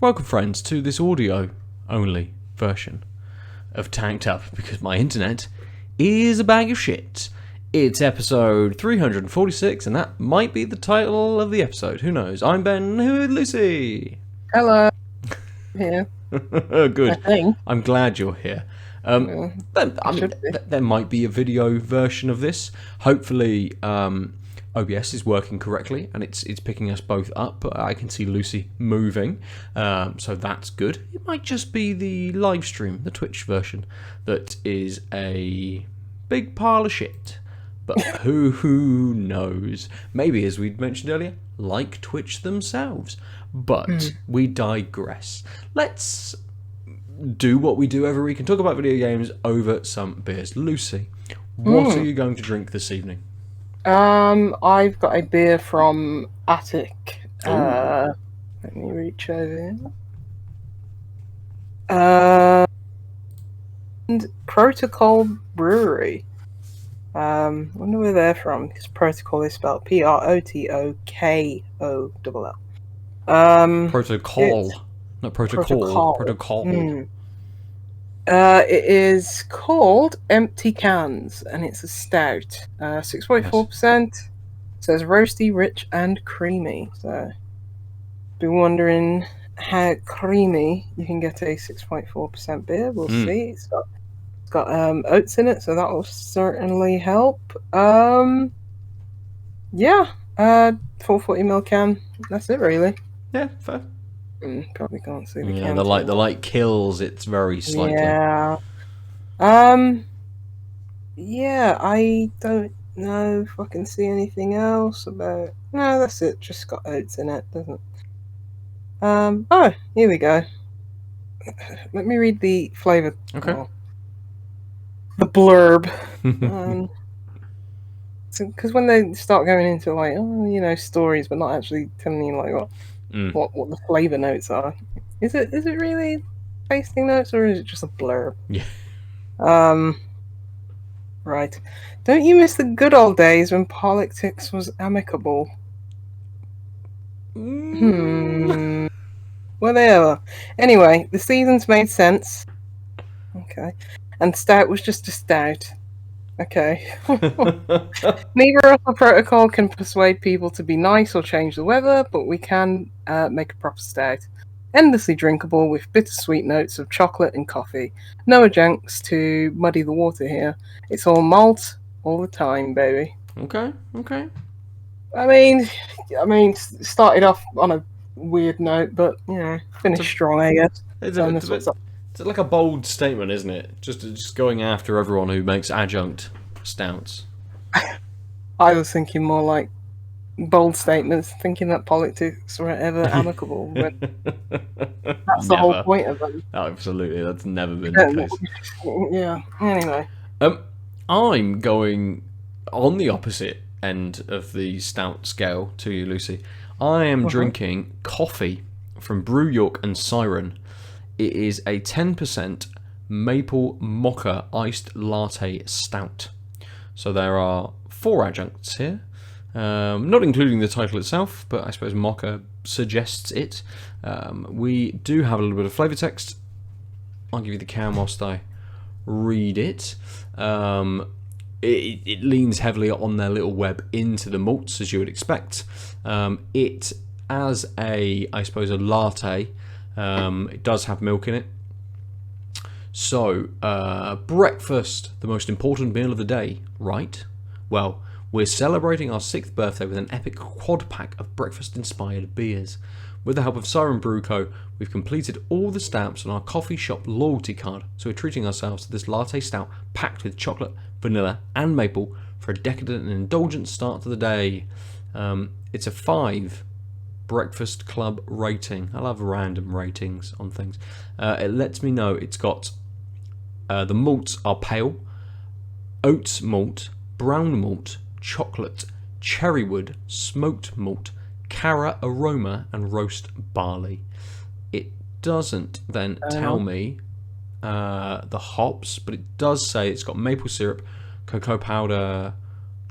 Welcome, friends, to this audio-only version of Tanked Up, because my internet is a bag of shit. It's episode 346, and that might be the title of the episode. Who knows? I'm Ben, who is Lucy? Hello. Here. Good. I think. I'm glad you're here. There might be a video version of this. Hopefully, OBS is working correctly and it's picking us both up. But I can see Lucy moving, so that's good. It might just be the live stream, the Twitch version, that is a big pile of shit. But who knows? Maybe, as we mentioned earlier, like Twitch themselves. But we digress. Let's do what we do every week and talk about video games over some beers. Lucy, what are you going to drink this evening? I've got a beer from Attic. Let me reach over here. And Protokoll Brewery. Wonder where they're from, because Protokoll is spelled Protokol. Protokoll. Not Protokoll. Protokoll. It is called Empty Cans, and it's a stout. 6.4%. It says roasty, rich, and creamy. So, be wondering how creamy you can get a 6.4% beer. We'll see. It's got oats in it, so that will certainly help. 440ml can. That's it, really. Yeah, fair. Probably can't see the can. Yeah, the light kills it very slightly. Yeah. Yeah, I don't know if I can see anything else about. No, that's it. Just got oats in it, doesn't. Oh, here we go. Let me read the flavor. Okay. The blurb. Because when they start going into stories, but not actually telling you what the flavor notes are. Is it really tasting notes, or is it just a blurb? Yeah. Right. Don't you miss the good old days when politics was amicable? Whatever. Anyway, the seasons made sense. Okay. And stout was just a stout. Okay. Neither of the Protokoll can persuade people to be nice or change the weather, but we can make a proper stout. Endlessly drinkable with bittersweet notes of chocolate and coffee. No adjuncts to muddy the water here. It's all malt all the time, baby. Okay. I mean, started off on a weird note, but finished strong, I guess. It's like a bold statement, isn't it? Just going after everyone who makes adjunct stouts. I was thinking more like bold statements, thinking that politics were ever amicable. But that's the whole point of them. Absolutely, that's never been the case. Yeah. Anyway, I'm going on the opposite end of the stout scale to you, Lucy. I am drinking coffee from Brew York X Siren. It is a 10% maple mocha iced latte stout. So there are 4 adjuncts here, not including the title itself, but I suppose mocha suggests it. We do have a little bit of flavour text. I'll give you the can whilst I read it. It leans heavily on their little web into the malts, as you would expect. It, as a latte, it does have milk in it. So, breakfast, the most important meal of the day, right? Well, we're celebrating our 6th birthday with an epic quad pack of breakfast-inspired beers. With the help of Siren Brew Co., we've completed all the stamps on our coffee shop loyalty card, so we're treating ourselves to this latte stout packed with chocolate, vanilla, and maple for a decadent and indulgent start to the day. It's a 5 Breakfast Club rating. I love random ratings on things. It lets me know it's got the malts are pale, oats malt, brown malt, chocolate, cherrywood, smoked malt, cara aroma, and roast barley. It doesn't then tell me the hops, but it does say it's got maple syrup, cocoa powder,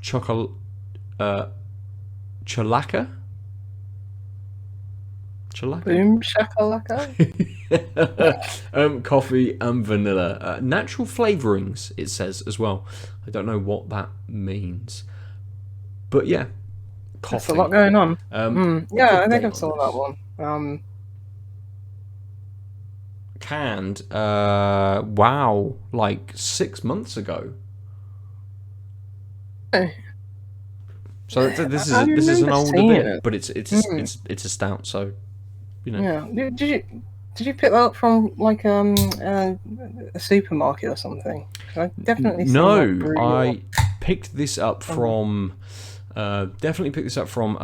chocolate, chalaca. Chilaka. Boom shakalaka. Coffee and vanilla. Natural flavourings, it says as well. I don't know what that means. But yeah, coffee. That's a lot going on. Yeah, I think I on saw this? that one. Canned, wow, like 6 months ago. So this I is an remember older seeing beer, it. but it's a stout. So Yeah. Did you pick that up from like a supermarket or something? 'Cause I've definitely seen like No, Brew York. I picked this up from. Definitely picked this up from.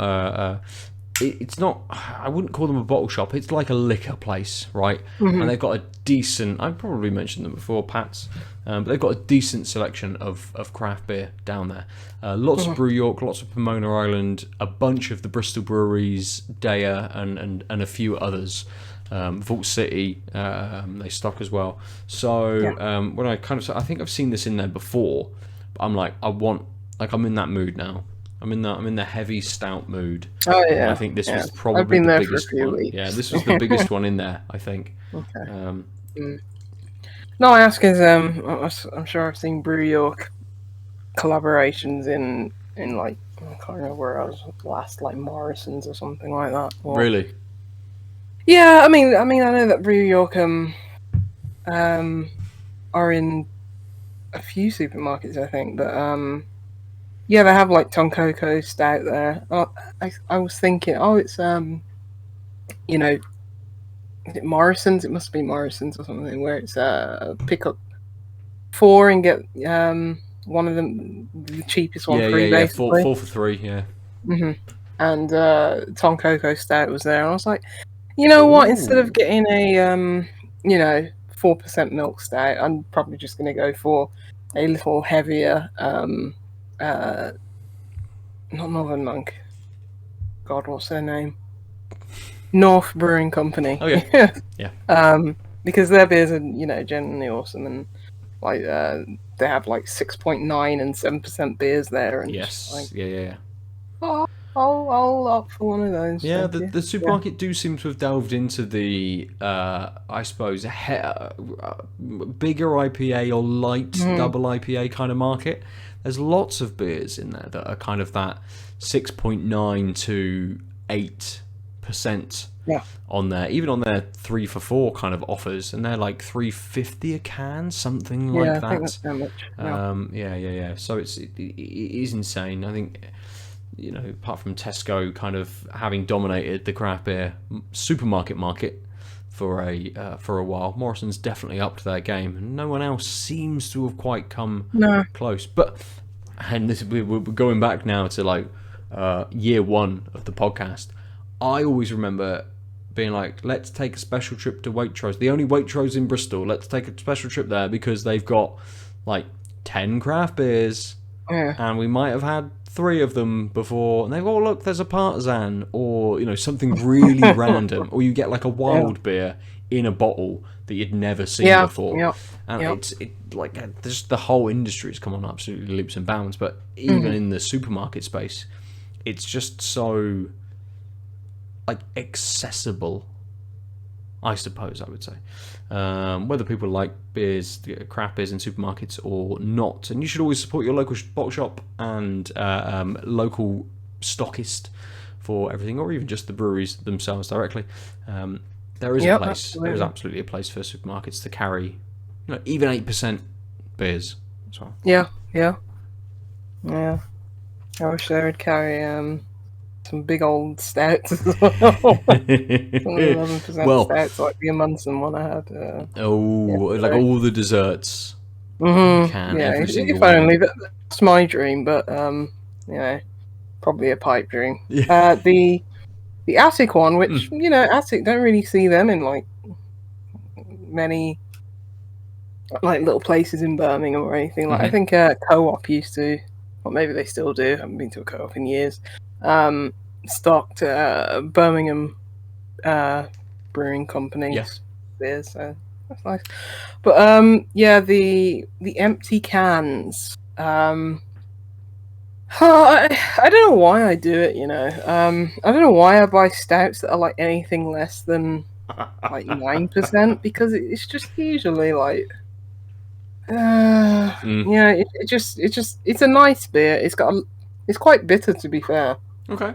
It's not. I wouldn't call them a bottle shop. It's like a liquor place, right? And they've got a decent. I've probably mentioned them before, Pat's. But they've got a decent selection of craft beer down there. Lots of Brew York, lots of Pomona Island, a bunch of the Bristol breweries, Daya, and a few others. Vault City, they stock as well. So when I I think I've seen this in there before. But I'm like, I'm in that mood now. I'm in the heavy stout mood. Oh And yeah. I think this yeah. was probably I've been the there for a biggest few one. weeks. Yeah, this was the biggest one in there, I think. Okay. No, I ask is I'm sure I've seen Brew York collaborations in like I can't remember where I was last, like Morrison's or something like that. Or, Really? yeah, I mean I know that Brew York are in a few supermarkets, I think, but yeah, they have like Tonkoko stout there. I was thinking, it's you know, is it Morrison's? It must be Morrison's or something, where it's pick up 4 and get one of them, the cheapest one, free, Yeah. basically. 4 for 3. Yeah. And Tonkoko stout was there, and I was like, you know what? Instead of getting a 4% milk stout, I'm probably just going to go for a little heavier, not Northern Monk. God, what's their name? North Brewing Company. Oh yeah. Yeah. Because their beers are, genuinely awesome, and like they have like 6.9 and 7% beers there, and Yes. like, Yeah. I'll opt for one of those. Yeah, thank you. the supermarket do seem to have delved into the, I suppose, bigger IPA or light double IPA kind of market. There's lots of beers in there that are kind of that 6.9 to 8% on there. Even on their 3 for 4 kind of offers, and they're like $3.50 a can, something like that. I think that's how much. Yeah. So it is insane. I think, apart from Tesco kind of having dominated the craft beer supermarket market for a while, Morrison's definitely upped their game, and no one else seems to have quite come close. But we're going back now to like year 1 of the podcast. I always remember being like, let's take a special trip to Waitrose, the only Waitrose in Bristol. Let's take a special trip there because they've got like 10 craft beers, and we might have had 3 of them before, and they go, look, there's a Partisan, or something really random, or you get like a wild beer in a bottle that you'd never seen before. And it's like just the whole industry has come on absolutely leaps and bounds. But even in the supermarket space, it's just so like accessible, I suppose I would say. Whether people like beers, craft beers in supermarkets or not. And you should always support your local bottle shop and local stockist for everything, or even just the breweries themselves directly. There is a place. Absolutely. There is absolutely a place for supermarkets to carry, even 8% beers as well. Yeah. I wish they would carry some big old stouts as well. Some 11% stouts, like the Munson one I had. Like all the desserts. Every single if only. That's my dream, but probably a pipe dream. The Attic one, which Attic don't really see them in like many like little places in Birmingham or anything. Like I think Co-op used to, or maybe they still do. I haven't been to a Co-op in years. Stocked Birmingham Brewing Company's beers, so that's nice. But the empty cans. I don't know why I do it. I don't know why I buy stouts that are like anything less than like 9% because it's just usually like. Yeah, it's a nice beer. It's quite bitter to be fair. Okay.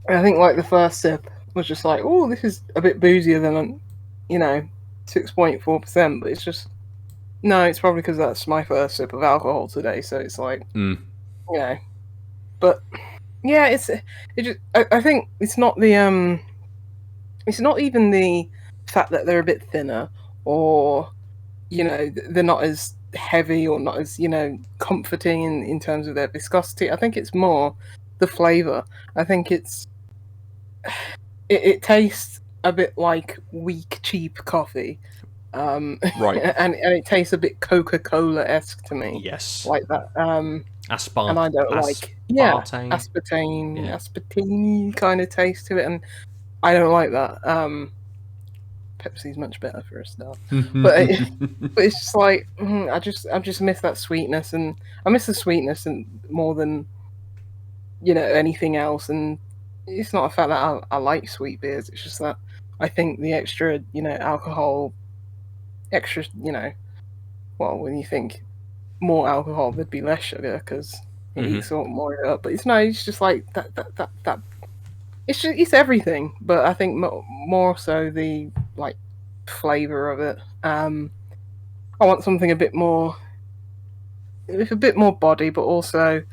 I think like the first sip was just like, oh, this is a bit boozier than, 6.4%. But it's just no, it's probably because that's my first sip of alcohol today. So it's like, you know, but yeah, I think it's not even the fact that they're a bit thinner or they're not as heavy or not as comforting in terms of their viscosity. I think it's more the flavor. I think it tastes a bit like weak cheap coffee, Right. and it tastes a bit Coca-Cola-esque to me, Yes. like that. And I don't like Aspartame. Yeah. aspartame kind of taste to it, and I don't like that. Pepsi's much better for a start, but but it's just like I just miss that sweetness, and I miss the sweetness and more than anything else. And it's not a fact that I like sweet beers. It's just that I think the extra alcohol, extra well, when you think more alcohol, there'd be less sugar because it eats sort more of it up. But it's just like that. It's everything, but I think more so the like flavor of it. I want something a bit more, with a bit more body, but also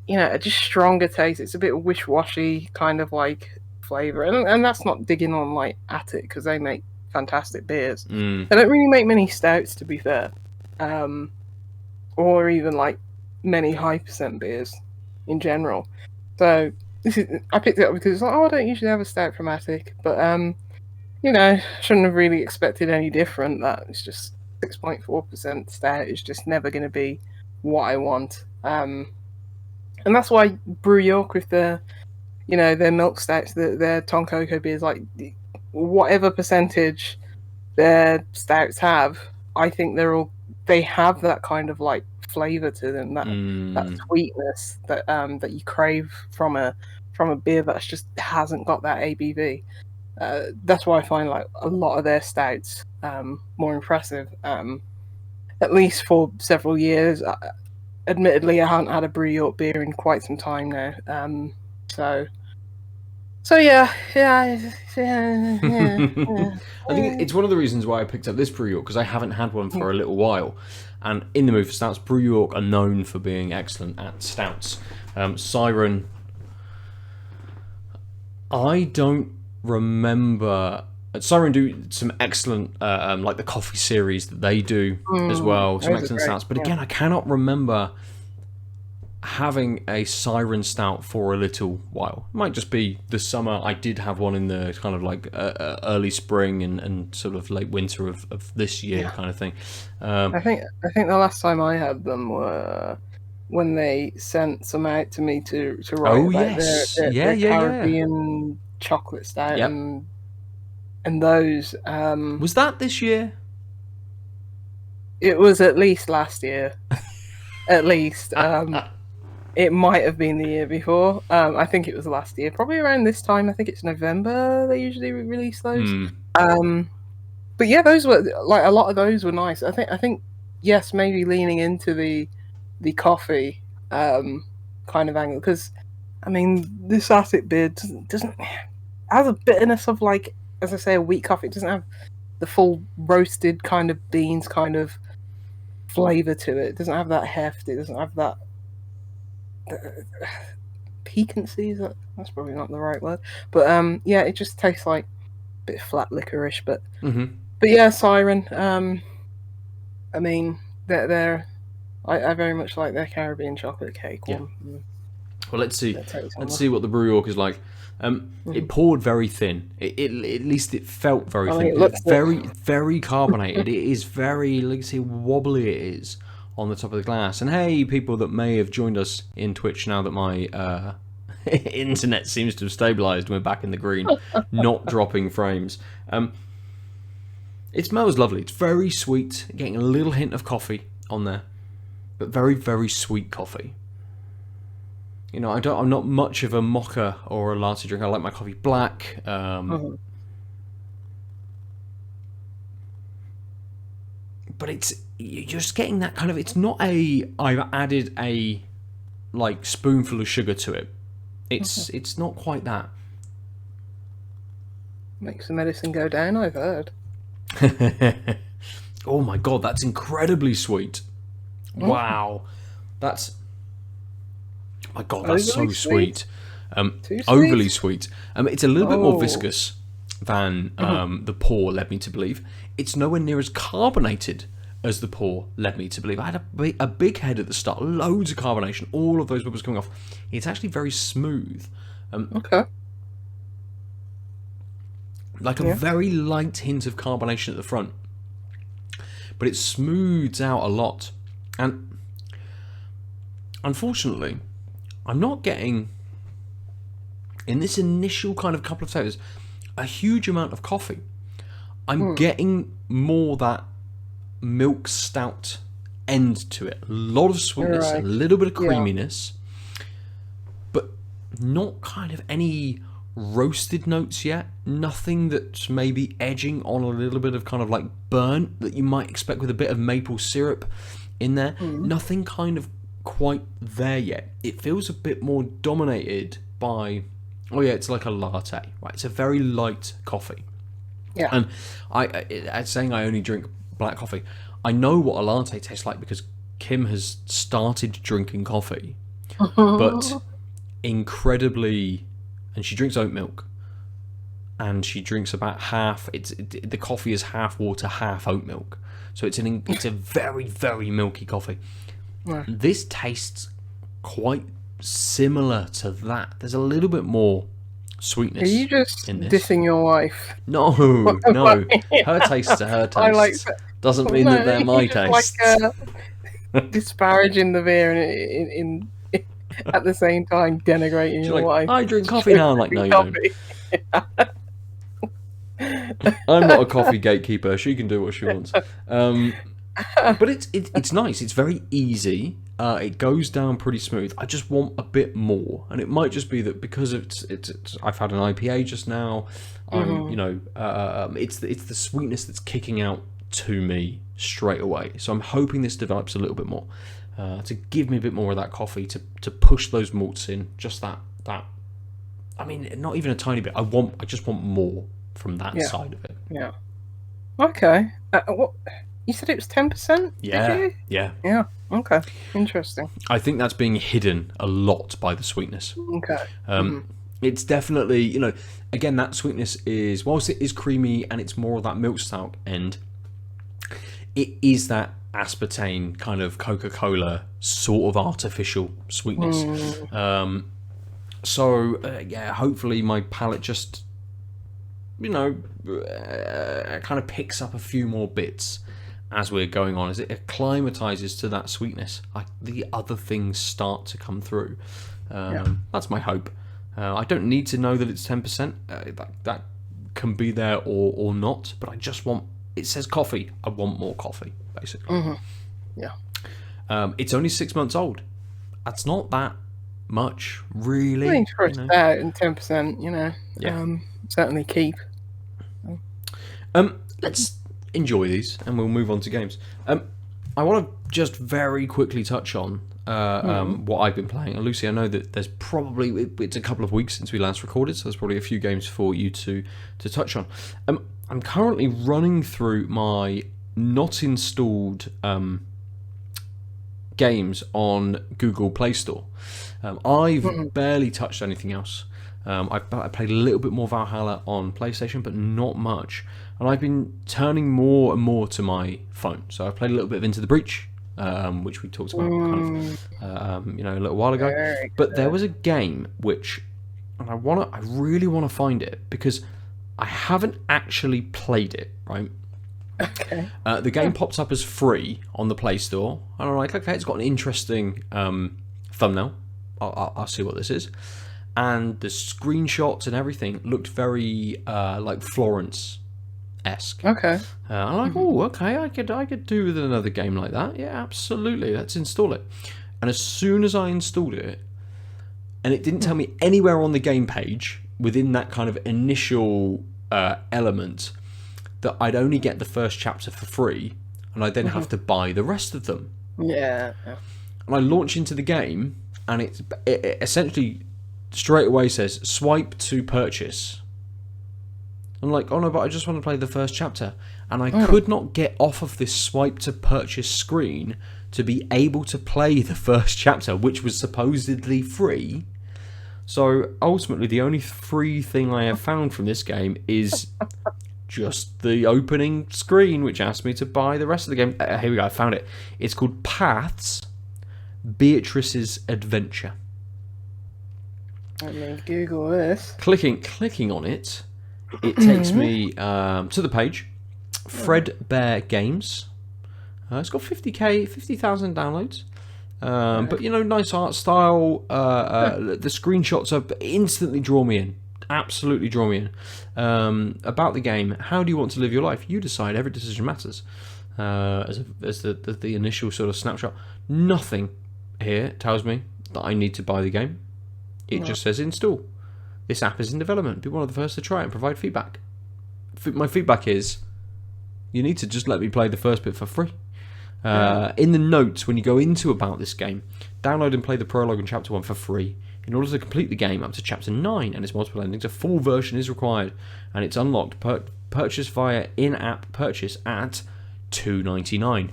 a just stronger taste. It's a bit wish-washy kind of like flavor, and that's not digging on like Attic because they make fantastic beers. They don't really make many stouts, to be fair, or even like many high percent beers in general. So I picked it up because it's like, oh, I don't usually have a stout from Attic, but shouldn't have really expected any different. That it's just 6.4% stout is just never going to be what I want. And that's why Brew York with their milk stouts, their Tonkoko beers, like whatever percentage their stouts have, I think they have that kind of like flavor to them, that sweetness that you crave from a beer that's just hasn't got that ABV. That's why I find like a lot of their stouts more impressive. At least for several years. Admittedly, I haven't had a Brew York beer in quite some time now. So yeah. I think it's one of the reasons why I picked up this Brew York, because I haven't had one for a little while. And in the mood for stouts, Brew York are known for being excellent at stouts. Siren, I don't remember. Siren do some excellent, like the coffee series that they do as well. Some excellent stouts. But again, I cannot remember having a Siren stout for a little while. It might just be the summer. I did have one in the kind of like early spring and sort of late winter of this year kind of thing. I think the last time I had them were when they sent some out to me to write their Caribbean chocolate stout and those. Was that this year? It was at least last year. At least. It might have been the year before. I think it was last year, probably around this time. I think it's November. They usually release those. But yeah, those were like a lot of those were nice. I think yes, maybe leaning into the coffee kind of angle, because I mean this Attic beer doesn't has a bitterness of, like, as I say, a weak coffee. It doesn't have the full roasted kind of beans kind of flavor to it. It doesn't have that heft. It doesn't have that piquancy. That's probably not the right word, but yeah, it just tastes like a bit flat licorice. But yeah, Siren. I mean, I very much like their Caribbean chocolate cake one. Well, let's see what the Brew York is like. It poured very thin. At least it felt very thin. It's very carbonated. It is very, like, see, wobbly it is on the top of the glass. And hey, people that may have joined us in Twitch now that my internet seems to have stabilised and we're back in the green, not dropping frames. It smells lovely. It's very sweet, getting a little hint of coffee on there. but very, very sweet coffee. You know, I'm not much of a mocha or a latte drinker. I like my coffee black. But you're just getting that kind of. It's not I've added a like spoonful of sugar to it. It's not quite that. Makes the medicine go down, I've heard. Oh my god, that's incredibly sweet. Wow. That's... my god, that's Overly so sweet. Too sweet? Overly sweet. It's a little bit more Oh. viscous than the pour led me to believe. It's nowhere near as carbonated as the pour led me to believe. I had a big head at the start, loads of carbonation, all of those bubbles coming off. It's actually very smooth. Okay. Like a very light hint of carbonation at the front. But it smooths out a lot. And unfortunately, I'm not getting, in this initial kind of couple of flavors, a huge amount of coffee. I'm getting more that milk stout end to it. A lot of sweetness, a little bit of creaminess, but not kind of any roasted notes yet. Nothing that's maybe edging on a little bit of kind of like burnt that you might expect with a bit of maple syrup in there. Nothing kind of quite there yet. It feels a bit more dominated by, oh yeah, it's like a latte, right? It's a very light coffee. Yeah. And I saying I only drink black coffee, I know what a latte tastes like because Kim has started drinking coffee, but incredibly, and she drinks oat milk, and she drinks about half. The coffee is half water, half oat milk, so it's a very, very milky coffee. Right. This tastes quite similar to that. There's a little bit more sweetness. Are you just in this. dissing your wife? No, no. Her tastes are her tastes. I like Doesn't mean that they're my tastes. Like, disparaging the beer and in at the same time denigrating your wife. I drink coffee now. I'm like, no, you don't. I'm not a coffee gatekeeper. She can do what she wants. But it's nice. It's very easy. It goes down pretty smooth. I just want a bit more, and it might just be that because it's I've had an IPA just now. It's the sweetness that's kicking out to me straight away. So I'm hoping this develops a little bit more to give me a bit more of that coffee to push those malts in. Just that. I mean, not even a tiny bit. I just want more from that side of it. Yeah. Okay. What you said it was 10%? Yeah. Yeah. Yeah. Okay. Interesting. I think that's being hidden a lot by the sweetness. Okay. It's definitely, again, that sweetness is, whilst it is creamy and it's more of that milk stout end, it is that aspartame kind of Coca-Cola sort of artificial sweetness. Hopefully my palate just, kind of picks up a few more bits as we're going on, as it acclimatizes to that sweetness. The other things start to come through. That's my hope. I don't need to know that it's 10%. That can be there or not, but I just want... It says coffee. I want more coffee, basically. Yeah. It's only 6 months old. That's not that much, really. I think for a stout and 10%, certainly keep. Let's enjoy these, and we'll move on to games. I want to just very quickly touch on what I've been playing. And Lucy, I know that there's probably... It's a couple of weeks since we last recorded, so there's probably a few games for you to touch on. I'm currently running through my not installed games on Google Play Store. I've barely touched anything else. I played a little bit more Valhalla on PlayStation, but not much. And I've been turning more and more to my phone. So I played a little bit of Into the Breach, which we talked about a little while ago. But there was a game which, and I really want to find it because I haven't actually played it, right? Okay. The game pops up as free on the Play Store, and I'm like, okay, it's got an interesting thumbnail. I'll see what this is. And the screenshots and everything looked very like Florence esque. Okay. I'm like, oh, okay, I could do with another game like that. Yeah, absolutely. Let's install it. And as soon as I installed it, and it didn't tell me anywhere on the game page within that kind of initial element that I'd only get the first chapter for free, and I then have to buy the rest of them. Yeah. And I launch into the game, and it essentially straight away says swipe to purchase. I'm like, oh no, but I just want to play the first chapter. And I could not get off of this swipe to purchase screen to be able to play the first chapter, which was supposedly free. So ultimately, the only free thing I have found from this game is just the opening screen, which asked me to buy the rest of the game. Here we go, I found it. It's called Paths, Beatrice's Adventure. Let me Google this. Clicking on it, it takes me to the page. Fredbear Games. It's got 50,000 downloads. But nice art style. The screenshots are instantly draw me in. Absolutely draw me in. About the game, how do you want to live your life? You decide. Every decision matters. As the initial sort of snapshot, nothing here tells me that I need to buy the game. It just says install. This app is in development. Be one of the first to try it and provide feedback. My feedback is, you need to just let me play the first bit for free. In the notes, when you go into about this game, download and play the prologue and chapter 1 for free. In order to complete the game up to chapter 9 and its multiple endings, a full version is required, and it's unlocked purchase via in-app purchase at $2.99.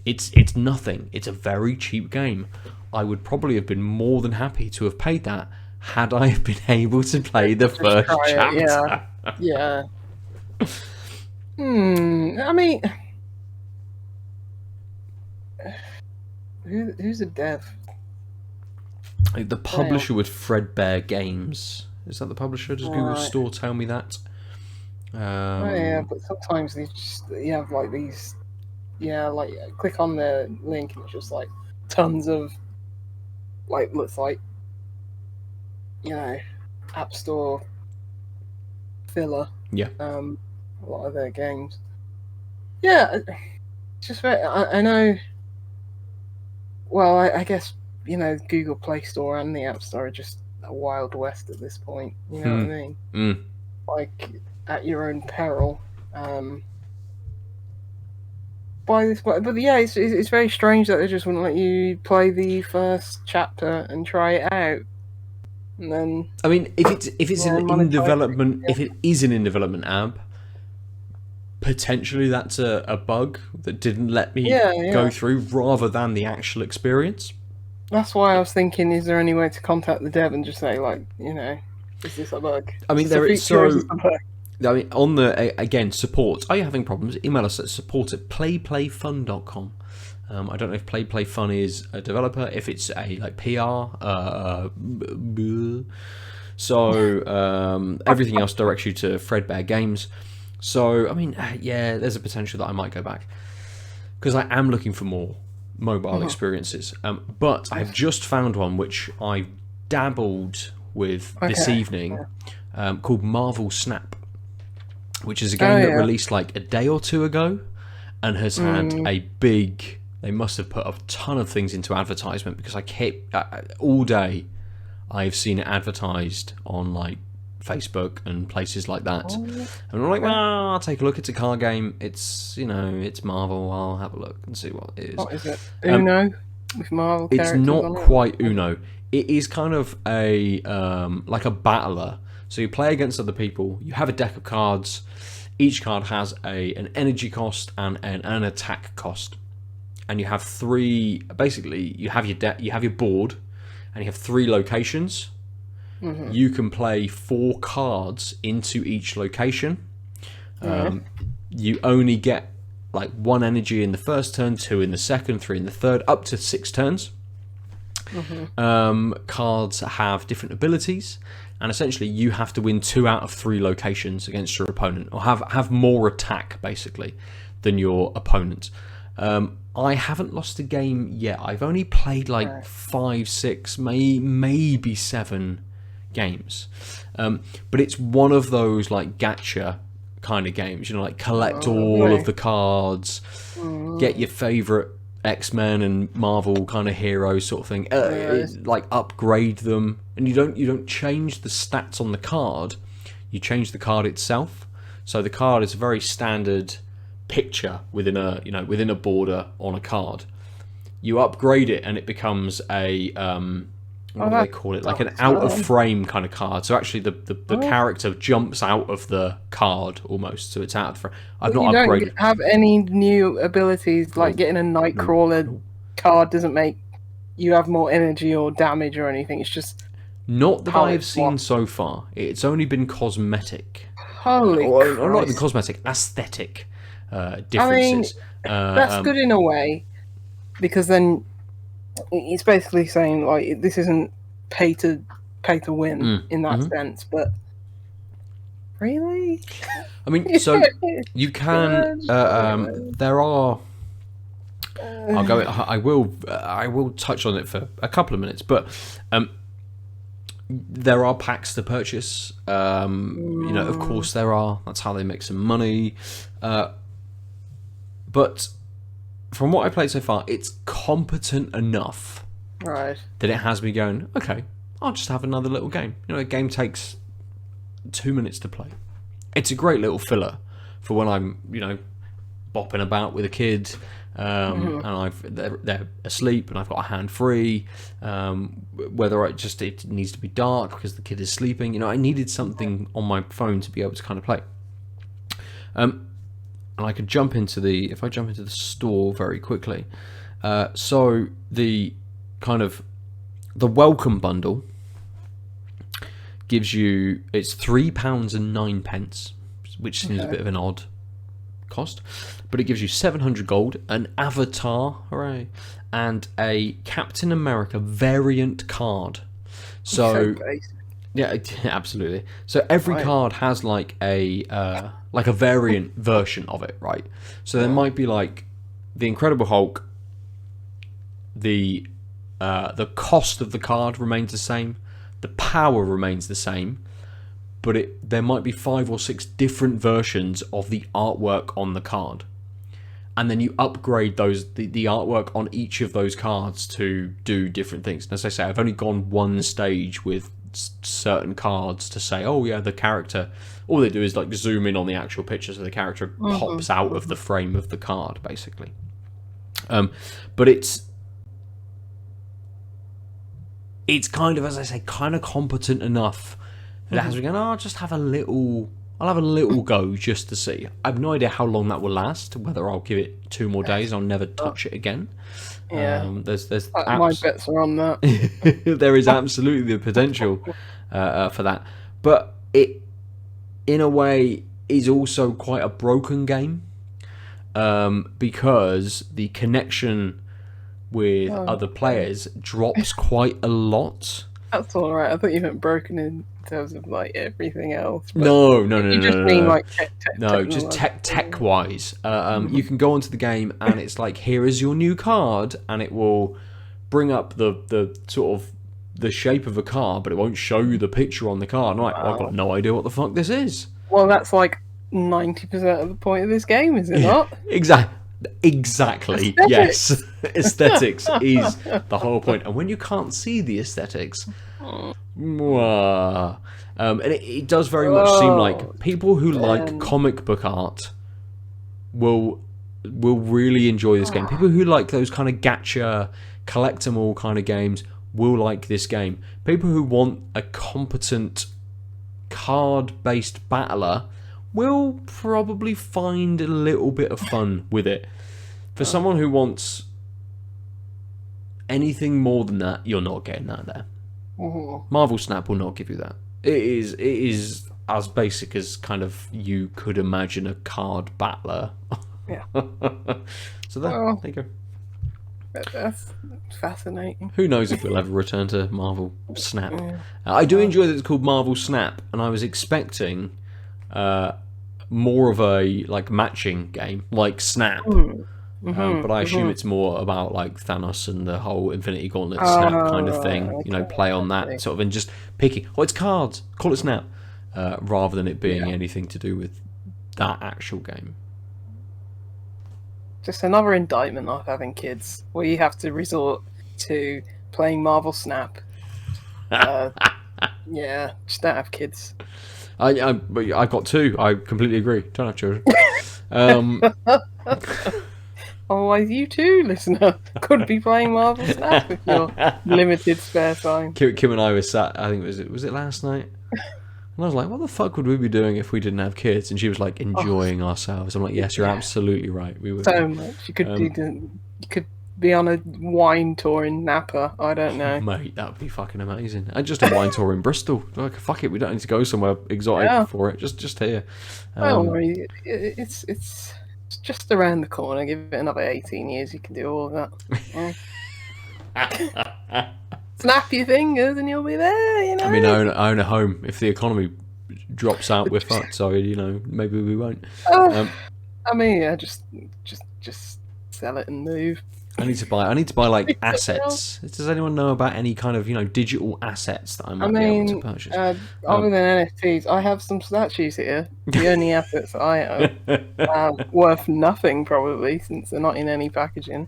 It's nothing. It's a very cheap game. I would probably have been more than happy to have paid that had I been able to play the first chapter. Yeah. I mean, who's the dev? The publisher with Fredbear Games. Is that the publisher? Does Google Store tell me that? Yeah, but sometimes you have like these. Yeah, like click on the link and it's just like tons of looks like App Store filler. Yeah. A lot of their games. Yeah, it's just very. I know. Well, I guess Google Play Store and the App Store are just a wild west at this point. You know what I mean? Like at your own peril. Buy this, but yeah, it's very strange that they just wouldn't let you play the first chapter and try it out. And then, I mean, if it's an in development, if it is an in development app, potentially that's a bug that didn't let me go through, rather than the actual experience. That's why I was thinking: is there any way to contact the dev and just say, is this a bug? I mean, on the again support. Are you having problems? Email us at support@playplayfun.com. I don't know if PlayPlayFun is a developer, if it's a PR. So everything else directs you to Fredbear Games. So I mean, there's a potential that I might go back because I am looking for more mobile experiences. But I have just found one which I dabbled with this evening, called Marvel Snap, which is a game that released like a day or two ago and has had a big. They must have put a ton of things into advertisement because I kept all day. I've seen it advertised on like Facebook and places like that, and I'm like, well, I'll take a look. It's a card game. It's it's Marvel. I'll have a look and see what it is. What is it? Uno with Marvel characters. It's not quite Uno. It is kind of a like a battler. So you play against other people. You have a deck of cards. Each card has an energy cost and an attack cost. And you have three. Basically, you have your board, and you have 3 locations. You can play 4 cards into each location. You only get like 1 energy in the first turn, 2 in the second, 3 in the third, up to 6 turns. Cards have different abilities, and essentially you have to win 2 out of 3 locations against your opponent, or have more attack basically than your opponent. I haven't lost a game yet. I've only played like 5, 6, maybe 7 games, but it's one of those like gacha kind of games. You know, like collect all of the cards, get your favourite X-Men and Marvel kind of heroes sort of thing. Like upgrade them, and you don't change the stats on the card. You change the card itself. So the card is a very standard picture within a border on a card. You upgrade it, and it becomes a what do they call it? Like an out of frame kind of card. So actually, the character jumps out of the card almost. So it's out of the frame. I've not upgraded. You don't have any new abilities, like getting a Nightcrawler card doesn't make you have more energy or damage or anything. It's just not that I've seen so far. It's only been cosmetic. Holy Christ. Or not even cosmetic, aesthetic differences. I mean, that's good in a way, because then it's basically saying like this isn't pay to win in that sense. But really, I mean, so you can. There are. I'll go. I will touch on it for a couple of minutes, but there are packs to purchase. You know, of course there are. That's how they make some money. But from what I played so far, it's competent enough that it has me going, okay, I'll just have another little game. You know, a game takes 2 minutes to play. It's a great little filler for when I'm, you know, bopping about with a kid, and they're asleep and I've got a hand free. Whether it needs to be dark because the kid is sleeping. You know, I needed something on my phone to be able to kind of play. And I could jump into the store very quickly. So the kind of the welcome bundle gives you, it's £3.09, which seems a bit of an odd cost, but it gives you 700 gold, an avatar, hooray, and a Captain America variant card. So yeah, absolutely. So every card has like a variant version of it, right? So there might be like the Incredible Hulk. The cost of the card remains the same, the power remains the same, but there might be 5 or 6 different versions of the artwork on the card, and then you upgrade the artwork on each of those cards to do different things. And as I say, I've only gone one stage with certain cards to say, oh yeah, the character, all they do is like zoom in on the actual picture, so the character pops out of the frame of the card, basically. But it's kind of, as I say, kind of competent enough that it has me going, I'll have a little go just to see. I have no idea how long that will last, whether I'll give it 2 more days, I'll never touch it again. Yeah, there's my bets are on that. There is absolutely the potential for that, but it, in a way, is also quite a broken game, because the connection with other players drops quite a lot. That's all right. I thought you meant broken in terms of like everything else. No. You just mean like just tech wise. You can go onto the game and it's like, here is your new card, and it will bring up the sort of the shape of a card, but it won't show you the picture on the card. And I've got no idea what the fuck this is. Well, that's like 90% of the point of this game, is it not? Exactly. Aesthetics. Yes. Aesthetics is the whole point. And when you can't see the aesthetics, and it does very much seem like people who like comic book art will really enjoy this game. People who like those kind of gacha, collect 'em all kind of games will like this game. People who want a competent card-based battler will probably find a little bit of fun with it. For someone who wants anything more than that, you're not getting that there. Marvel Snap will not give you that. It is as basic as kind of you could imagine a card battler. Yeah. So there you go. That's fascinating. Who knows if we'll ever return to Marvel Snap. I do enjoy that it's called Marvel Snap, and I was expecting more of a like matching game like Snap, but I assume it's more about like Thanos and the whole Infinity Gauntlet Snap kind of thing. Okay. You know, play on that sort of, and just picking. Oh, it's cards. Call it Snap, rather than it being anything to do with that actual game. Just another indictment of having kids, where you have to resort to playing Marvel Snap. Yeah, just don't have kids. I got two. I completely agree. Don't have children. Otherwise, you too, listener, could be playing Marvel Snap with your limited spare time. Kim and I were sat. I think was it last night? And I was like, what the fuck would we be doing if we didn't have kids? And she was like, enjoying ourselves. I'm like, yes, you're absolutely right. We would. So much. You could you could be on a wine tour in Napa. I don't know. Mate, that would be fucking amazing. And just a wine tour in Bristol. Like, fuck it, we don't need to go somewhere exotic for it. Just here. Don't worry. It's just around the corner. Give it another 18 years, you can do all of that. Snap your fingers and you'll be there, you know. I mean, I own a home. If the economy drops out, we're fucked. So, you know, maybe we won't. I mean, yeah, just sell it and move. I need to buy like assets. Does anyone know about any kind of, you know, digital assets that I might be able to purchase? Other than NFTs, I have some statues here. The only assets I own, worth nothing probably, since they're not in any packaging.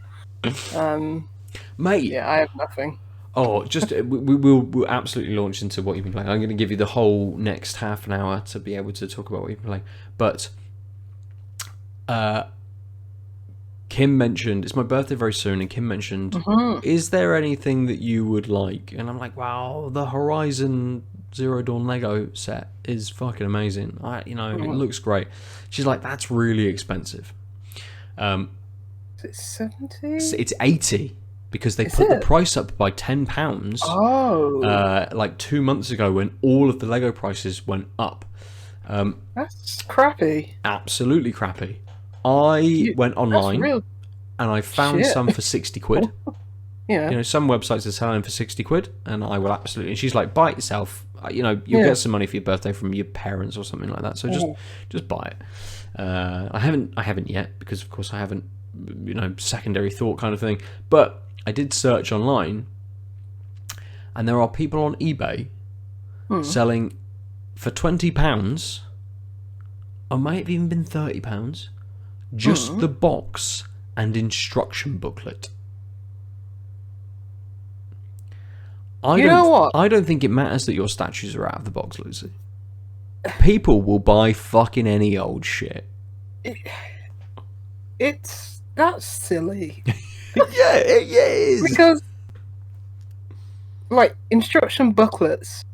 Mate, yeah, I have nothing. Oh, just we'll absolutely launch into what you've been playing. I'm going to give you the whole next half an hour to be able to talk about what you've been playing. But Kim mentioned, it's my birthday very soon, and Kim mentioned, is there anything that you would like? And I'm like, wow, the Horizon Zero Dawn Lego set is fucking amazing. It looks great. She's like, that's really expensive. Is it 70? It's 80. Because they put the price up by £10. Like 2 months ago, when all of the Lego prices went up. That's crappy. Absolutely crappy. I went online and I found some for 60 quid. Yeah. You know, some websites are selling for 60 quid, and I will absolutely. And she's like, buy it yourself. You know, you'll get some money for your birthday from your parents or something like that. So just buy it. I haven't yet, because of course I haven't. You know, secondary thought kind of thing, but. I did search online, and there are people on eBay selling for £20, or might have even been £30, just the box and instruction booklet. I don't think it matters that your statues are out of the box, Lucy. People will buy fucking any old shit. That's silly. Yeah, it is. Because, like, instruction booklets,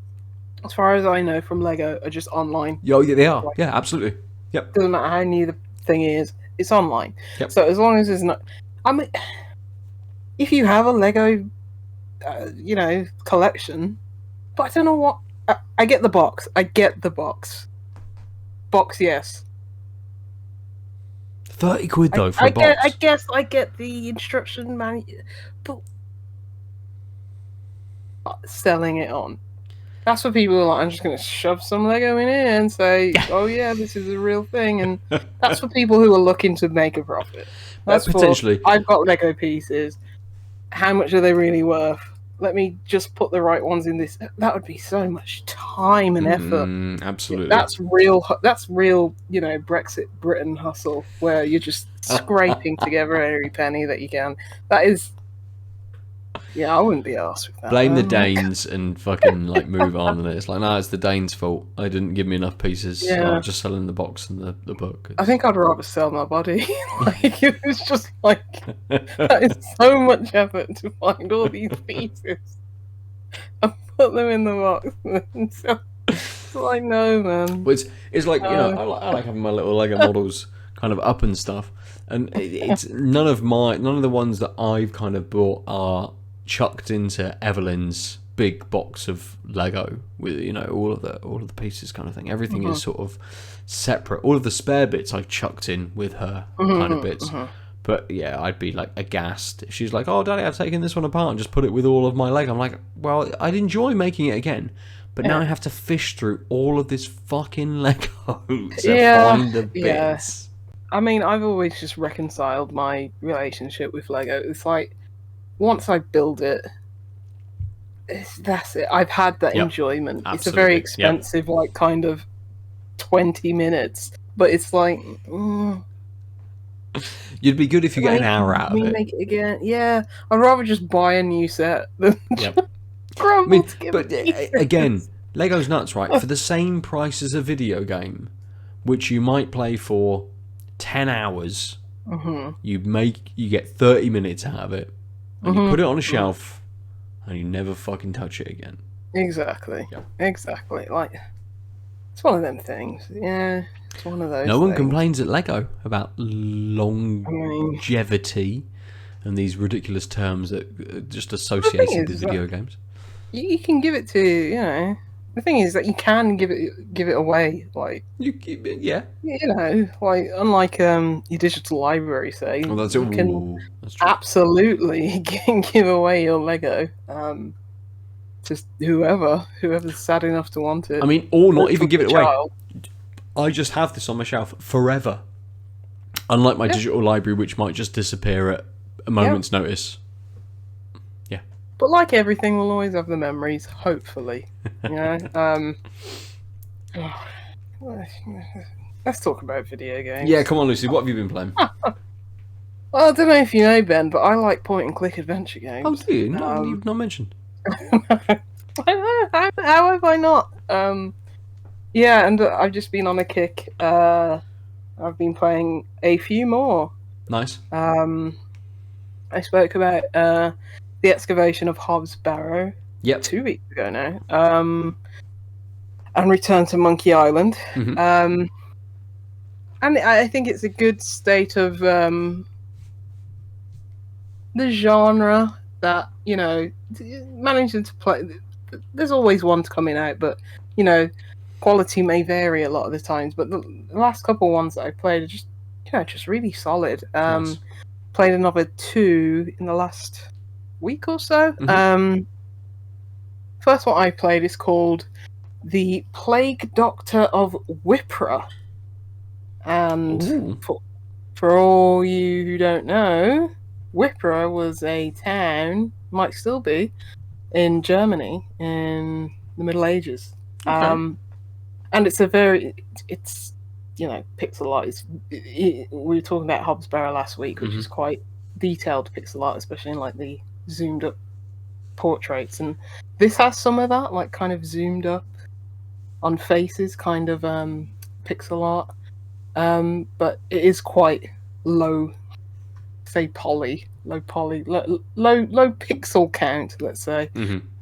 as far as I know from Lego, are just online. Yeah, they are. Like, yeah, absolutely. Yep. Doesn't matter how new the thing is, it's online. Yep. So as long as it's not... I mean, if you have a Lego, collection, but I don't know what... I get the box. Box, yes. 30 quid though for a box. I guess I get the instruction manual, but selling it on. That's for people who are like, I'm just going to shove some Lego in here and say, oh yeah, this is a real thing. And that's for people who are looking to make a profit. That's potentially. I've got Lego pieces. How much are they really worth? Let me just put the right ones in this. That would be so much time and effort. Absolutely. That's real, Brexit Britain hustle, where you're just scraping together every penny that you can. That is... Yeah, I wouldn't be arsed with that. Blame the Danes and fucking, move on. And it's like, no, it's the Danes' fault. They didn't give me enough pieces. So I'm just selling the box and the book. I think I'd rather sell my body. It was just that is so much effort to find all these pieces and put them in the box. It's like, no, man. But it's like, I like having my little Lego models kind of up and stuff. And it's none of the ones that I've kind of bought are chucked into Evelyn's big box of Lego with all of the pieces kind of thing. Everything is sort of separate. All of the spare bits I've chucked in with her kind of bits. But yeah, I'd be like aghast if she's like, "Oh, Daddy, I've taken this one apart and just put it with all of my Lego." I'm like, "Well, I'd enjoy making it again, but now I have to fish through all of this fucking Lego to find the bits." I mean, I've always just reconciled my relationship with Lego. It's like, once I build it, that's it. I've had that enjoyment. Absolutely. It's a very expensive, kind of 20 minutes. but it's like, You'd be good if you get an hour out of it. Remake it again. Yeah, I'd rather just buy a new set than Yep. grumble together. But again, Lego's nuts, right? For the same price as a video game, which you might play for 10 hours, you get 30 minutes out of it, and you put it on a shelf, and you never fucking touch it again. Exactly. Yep. Exactly. Like, it's one of them things. Yeah, it's one of those. No one things. complains at Lego about longevity and these ridiculous terms that are just associated with video games. You can give it to, you know. The thing is that you can give it away, like yeah. You know, like unlike your digital library, say, Well, that's you can absolutely give away your Lego. Just whoever's sad enough to want it. I mean, or not even give it away. I just have this on my shelf forever. Unlike my digital library, which might just disappear at a moment's notice. Yeah. But like everything, we'll always have the memories, hopefully. You know? Let's talk about video games. Yeah, come on, Lucy. What have you been playing? Well, I don't know if you know, Ben, but I like point-and-click adventure games. Oh, do you? No, you've not mentioned. How have I not? Yeah, and I've just been on a kick. I've been playing a few more. Nice. I spoke about the excavation of Hobbs Barrow 2 weeks ago now. And Return to Monkey Island. And I think it's a good state of the genre that, you know, managing to play. There's always ones coming out, but, you know, quality may vary a lot of the times. But the last couple of ones that I played are just, you know, just really solid. Nice. Played another 2 in the last week or so. First one I played is called The Plague Doctor of Whippra. And for all you who don't know, Whippra was a town, might still be, in Germany in the Middle Ages. Okay. And it's you know, pixel art. We were talking about Hobbs Barrow last week, which is quite detailed pixel art, especially in like the zoomed up portraits. And this has some of that, like kind of zoomed up on faces, kind of pixel art. But it is quite low, say low pixel count, let's say.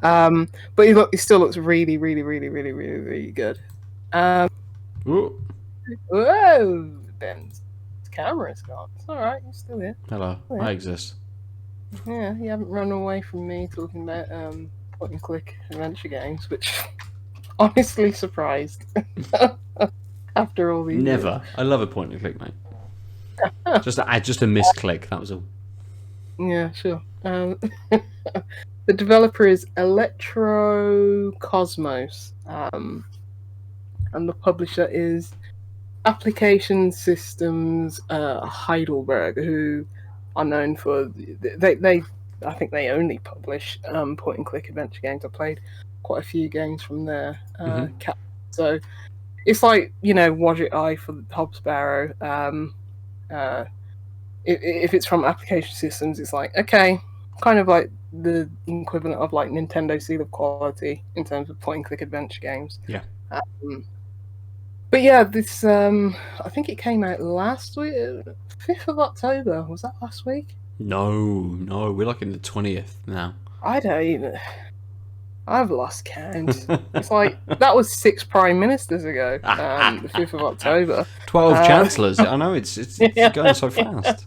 But it still looks really, really, really, really, really, really good. Whoa, Ben's camera's gone. It's alright, you're still here. Hello, I exist. Yeah, you haven't run away from me talking about point and click adventure games, which honestly surprised after all these Never. years. I love a point and click, mate. just a misclick, that was all. Yeah, sure. The developer is Electrocosmos, and the publisher is Application Systems Heidelberg, who are known for I think they only publish point and click adventure games. I played quite a few games from there. So it's like, you know, Wadget Eye for Hobbs Barrow. If it's from Application Systems, it's like, okay, kind of like the equivalent of like Nintendo Seal of Quality in terms of point and click adventure games. Yeah. But yeah, this I think it came out last week, 5th of October. Was that last week? No, we're like in the 20th now. I don't even. I've lost count. It's like that was 6 prime ministers ago. The 5th of October. 12 chancellors. I know it's going so fast.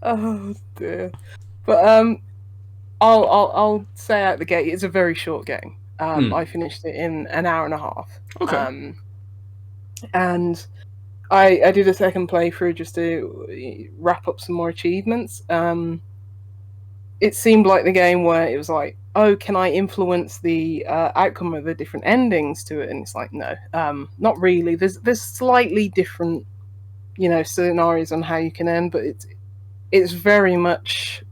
Oh dear. But I'll say out the gate, it's a very short game. I finished it in an hour and a half. Okay. And I did a second playthrough just to wrap up some more achievements. It seemed like the game where it was like, oh, can I influence the outcome of the different endings to it? And it's like, no, not really. There's slightly different, you know, scenarios on how you can end, but it's very much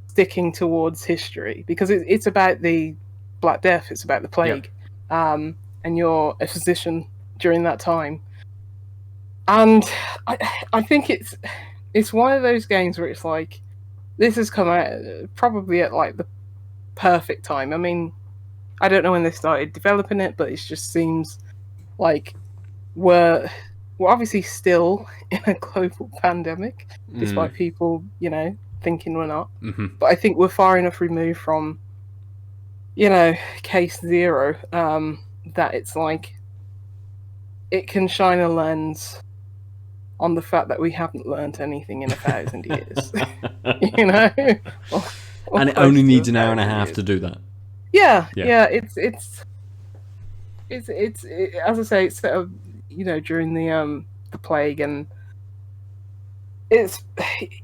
sticking towards history because it's about the Black Death. It's about the plague, and you're a physician during that time. And I think it's one of those games where it's like, this has come out probably at like the perfect time. I mean, I don't know when they started developing it, but it just seems like we're obviously still in a global pandemic, despite people, thinking we're not. Mm-hmm. But I think we're far enough removed from, case zero, that it's like it can shine a lens on the fact that we haven't learnt anything in 1,000 years. And it only needs an hour and a half to do that. Yeah. It's as I say, it's set up, during the plague, and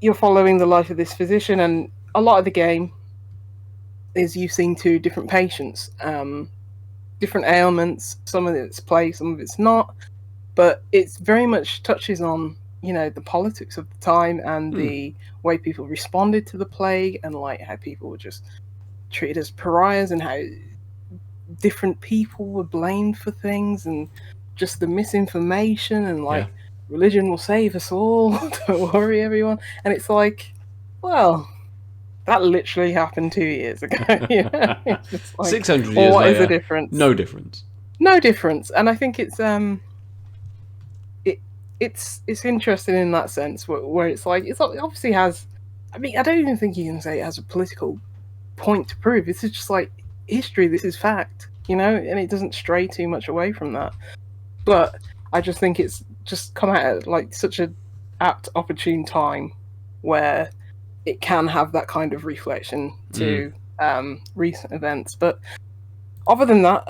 you're following the life of this physician, and a lot of the game is you seeing two different patients, different ailments. Some of it's plague, some of it's not, but it's very much touches on the politics of the time and the way people responded to the plague, and like how people were just treated as pariahs, and how different people were blamed for things, and just the misinformation, and like religion will save us all. Don't worry, everyone. And it's like, well, that literally happened 2 years ago. It's just like, 600 years later. What is the difference? No difference. No difference. And I think it's it's interesting in that sense, where it's like, it obviously has. I mean, I don't even think you can say it has a political point to prove. This is just like history. This is fact, and it doesn't stray too much away from that. But I just think it's just come out at like such a apt, opportune time where it can have that kind of reflection to recent events. But other than that,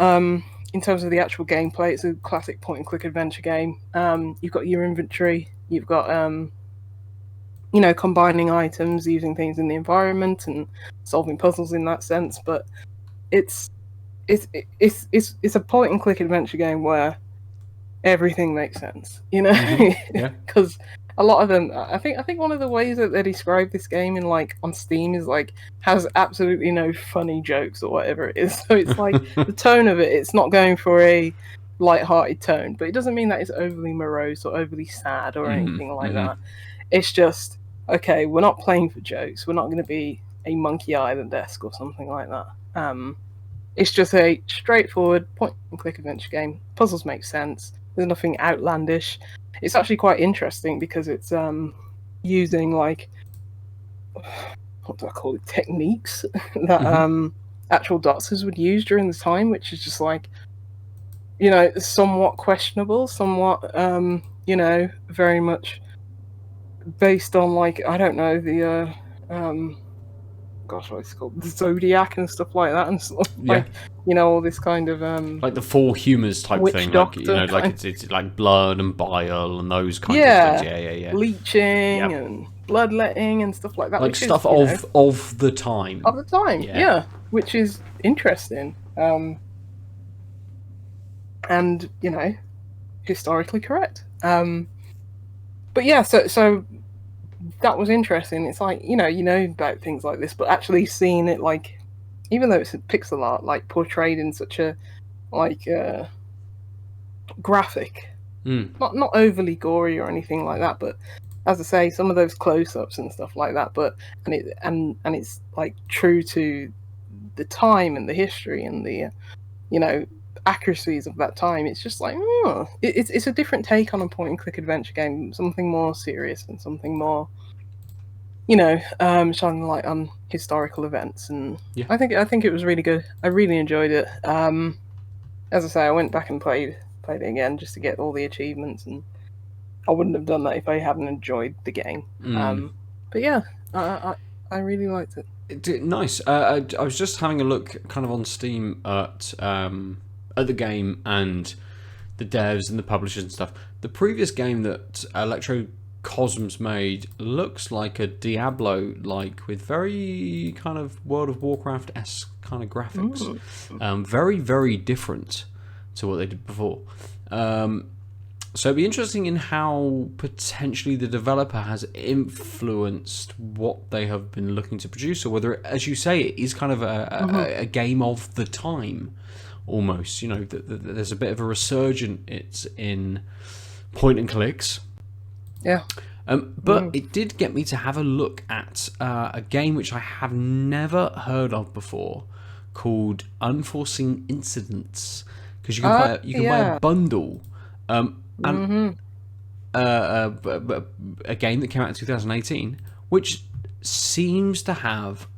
in terms of the actual gameplay, it's a classic point-and-click adventure game. You've got your inventory, you've got combining items, using things in the environment, and solving puzzles in that sense. But it's a point-and-click adventure game where everything makes sense, because a lot of them, I think one of the ways that they describe this game in like on Steam is like has absolutely no funny jokes or whatever it is. So it's like the tone of it's not going for a light-hearted tone, but it doesn't mean that it's overly morose or overly sad or anything like that. It's just, okay, we're not playing for jokes. We're not going to be a Monkey Island-esque or something like that. It's just a straightforward point-and-click adventure game. Puzzles make sense. There's nothing outlandish. It's actually quite interesting because it's using like, what do I call it, techniques that actual doctors would use during the time, which is just like, somewhat questionable, somewhat very much based on like, I don't know, the what it's called, the Zodiac and stuff like that, and sort of like, all this kind of like the four humours type thing, like like it's like blood and bile and those kinds of things. Leeching and bloodletting and stuff like that, like stuff of the time, which is interesting, and historically correct. But yeah, so that was interesting. It's like, you know about things like this, but actually seeing it, like, even though it's pixel art, like portrayed in such a like graphic, not overly gory or anything like that, but as I say, some of those close-ups and stuff like that, but and it's like true to the time and the history and the accuracies of that time. It's just like, it's a different take on a point-and-click adventure game, something more serious and something more, shining light on historical events. And I think it was really good. I really enjoyed it. As I say, I went back and played it again just to get all the achievements, and I wouldn't have done that if I hadn't enjoyed the game. But yeah, I really liked it. Nice. I was just having a look kind of on Steam at the game and the devs and the publishers and stuff. The previous game that Electrocosms made looks like a Diablo, like, with very kind of World of Warcraft-esque kind of graphics. Very, very different to what they did before. So it'd be interesting in how potentially the developer has influenced what they have been looking to produce, or whether, as you say, it is kind of a game of the time, almost. You know, there's a bit of a resurgence in point and clicks. Yeah. But it did get me to have a look at a game which I have never heard of before, called Unforeseen Incidents, because you can buy a bundle, and a game that came out in 2018, which seems to have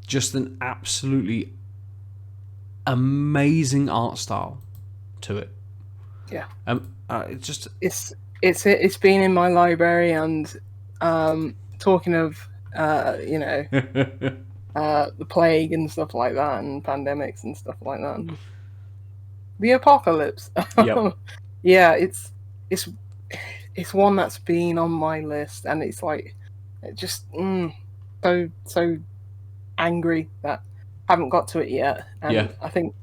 just an absolutely amazing art style to it. Yeah. It's just it's been in my library, and talking of the plague and stuff like that, and pandemics and stuff like that, and the apocalypse. Yep. Yeah, it's one that's been on my list, and it's like just so angry that I haven't got to it yet. And Yeah. I think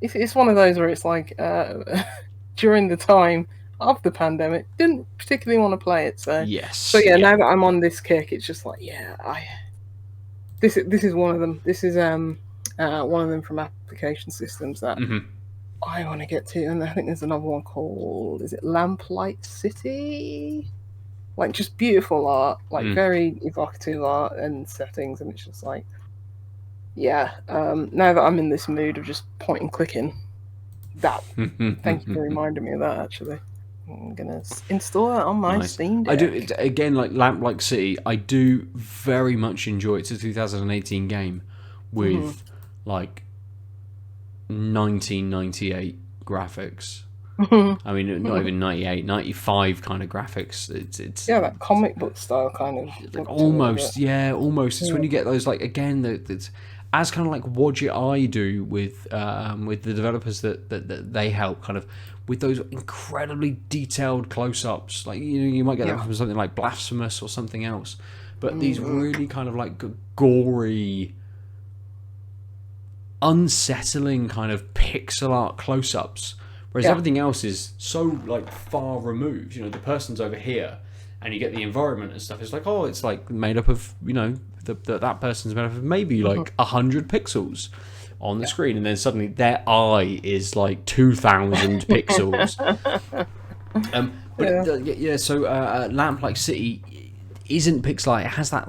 it's one of those where it's like during the time of the pandemic, didn't particularly want to play it. So yes. So yeah, now that I'm on this kick, it's just like this is one of them. This is one of them from Application Systems that I want to get to, and I think there's another one called, is it Lamplight City? Like, just beautiful art, like very evocative art and settings, and it's just like, now that I'm in this mood of just point and clicking, thank you for reminding me of that. Actually, I'm gonna install that on my Steam Deck. I do again, like Lamplight City. I do very much enjoy it. It's a 2018 game with like 1998 graphics. I mean, not even 98, 95 kind of graphics. It's that comic book style kind of. Almost. It's when you get those, like, again, it's as kind of like Watch Your Eye do with the developers that they help, kind of with those incredibly detailed close-ups. Like, you might get that from something like Blasphemous or something else, but these really kind of like gory, unsettling kind of pixel art close-ups. Whereas everything else is so like far removed. You know, the person's over here, and you get the environment and stuff. It's like, oh, it's like made up of, that person's made up of maybe like 100 pixels on the screen, and then suddenly their eye is like 2,000 pixels. So Lamplight City isn't pixel art. It has that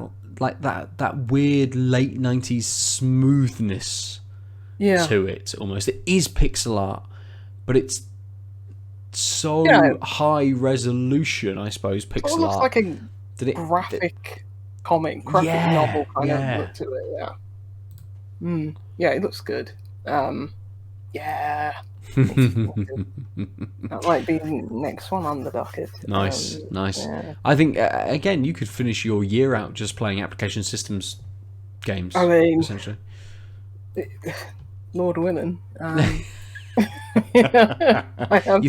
weird late 90s smoothness to it. Almost, it is pixel art. But it's so high resolution, I suppose, pixel art. It looks like a graphic novel kind of look to it, it looks good. That might be the next one on the docket. Nice. Yeah. I think, again, you could finish your year out just playing Application Systems games, essentially. Lord willing. You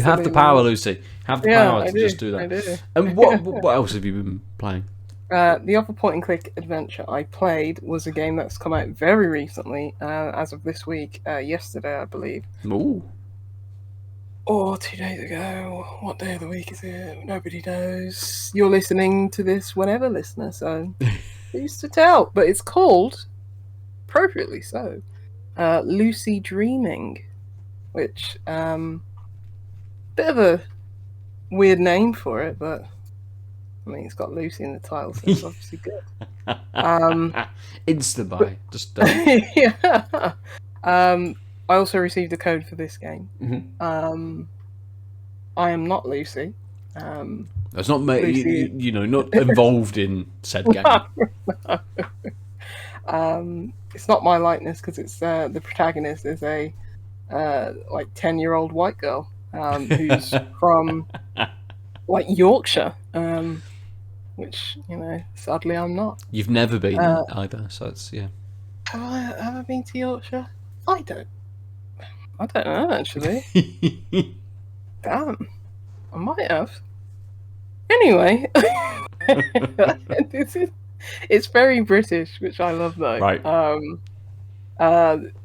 have the power, Lucy. Have the power to just do that. I do. And what else have you been playing? The other point-and-click adventure I played was a game that's come out very recently, as of this week, yesterday, I believe. Ooh. Or 2 days ago. What day of the week is it? Nobody knows. You're listening to this whenever, listener, so who's to tell? But it's called, appropriately so, Lucy Dreaming. Which, bit of a weird name for it, but I mean, it's got Lucy in the title, so it's obviously good. Insta-buy. Just yeah. I also received a code for this game. I am not Lucy. That's not Lucy, not involved in said game. It's not my likeness, because it's the protagonist is a 10-year-old white girl who's from like Yorkshire, which sadly I'm not. You've never been either, so it's Have I ever been to Yorkshire? I don't know, actually. Damn, I might have. Anyway, it's very British, which I love, though. Right.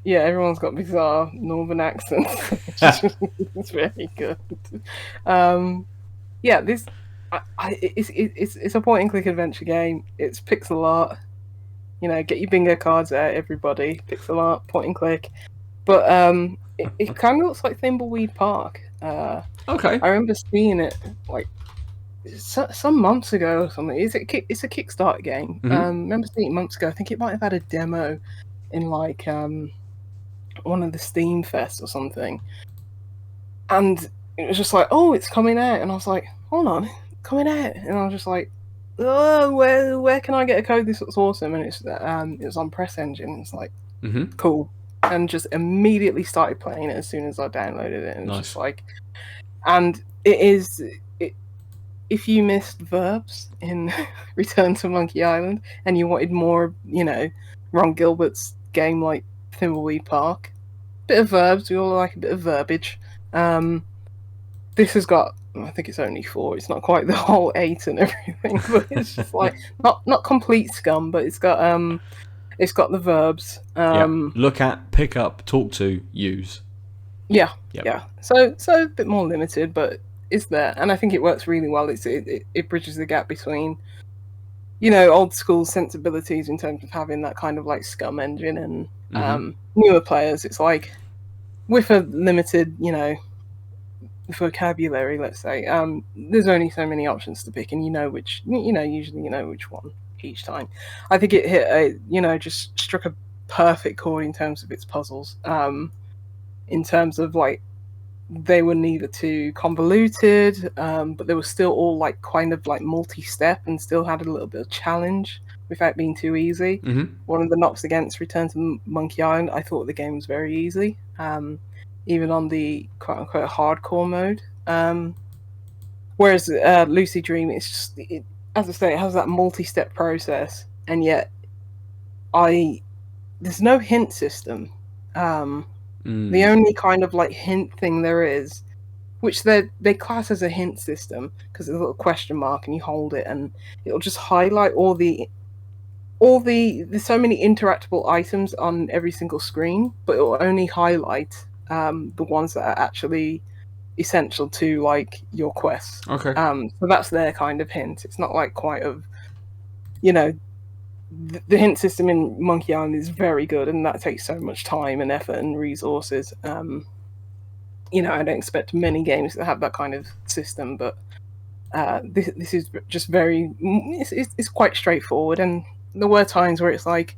Everyone's got bizarre northern accents. It's very good. It's a point and click adventure game. It's pixel art. get your bingo cards out, everybody. Pixel art, point and click. But it kind of looks like Thimbleweed Park. Okay. I remember seeing it like some months ago or something. It's a Kickstarter game. Remember seeing it months ago. I think it might have had a demo in like one of the Steam Fests or something. And it was just like, oh, it's coming out, and I was like, hold on, it's coming out, and I was just like, oh, where can I get a code? This looks awesome, and it was on Press Engine. It's like, cool, and just immediately started playing it as soon as I downloaded it, and it was just like, and it is. If you missed verbs in Return to Monkey Island and you wanted more, Ron Gilbert's game like Thimbleweed Park, bit of verbs, we all like a bit of verbiage. This has got, I think it's only 4. It's not quite the whole 8 and everything, but it's just like not complete scum, but it's got the verbs. Look at, pick up, talk to, use. Yeah. So a bit more limited, but it's there, and I think it works really well. It bridges the gap between, old school sensibilities in terms of having that kind of like scum engine and newer players. It's like with a limited, vocabulary, let's say, there's only so many options to pick, and usually you know which one each time. I think it hit just struck a perfect chord in terms of its puzzles. In terms of like, they were neither too convoluted, but they were still all like kind of like multi-step and still had a little bit of challenge without being too easy. One of the knocks against Return to Monkey Island, I thought the game was very easy, even on the quote-unquote hardcore mode. Whereas Lucid Dream, it's just, as I say, it has that multi-step process, and yet there's no hint system. The only kind of like hint thing there is, which they class as a hint system, because there's a little question mark and you hold it and it'll just highlight there's so many interactable items on every single screen, but it will only highlight the ones that are actually essential to like your quests. Okay. So that's their kind of hint. It's not like quite of, the hint system in Monkey Island is very good, and that takes so much time and effort and resources. I don't expect many games to have that kind of system, but this is just it's quite straightforward. And there were times where it's like,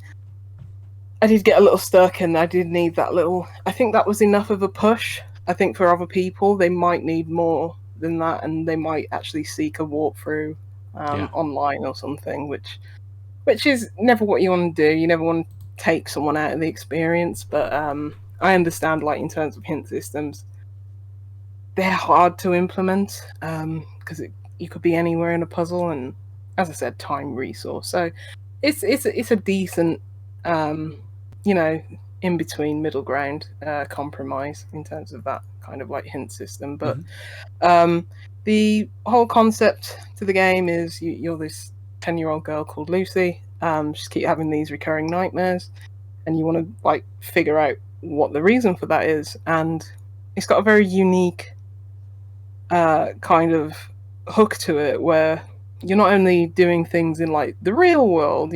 I did get a little stuck, and I did need that little. I think that was enough of a push. I think for other people, they might need more than that, and they might actually seek a walkthrough online or something, which is never what you want to do. You never want to take someone out of the experience, but I understand, like, in terms of hint systems, they're hard to implement, because you could be anywhere in a puzzle, and as I said, time, resource. So it's a decent, in between middle ground compromise in terms of that kind of like hint system. But the whole concept to the game is you're this 10-year-old girl called Lucy. Just keep having these recurring nightmares, and you want to like figure out what the reason for that is. And it's got a very unique kind of hook to it, where you're not only doing things in like the real world,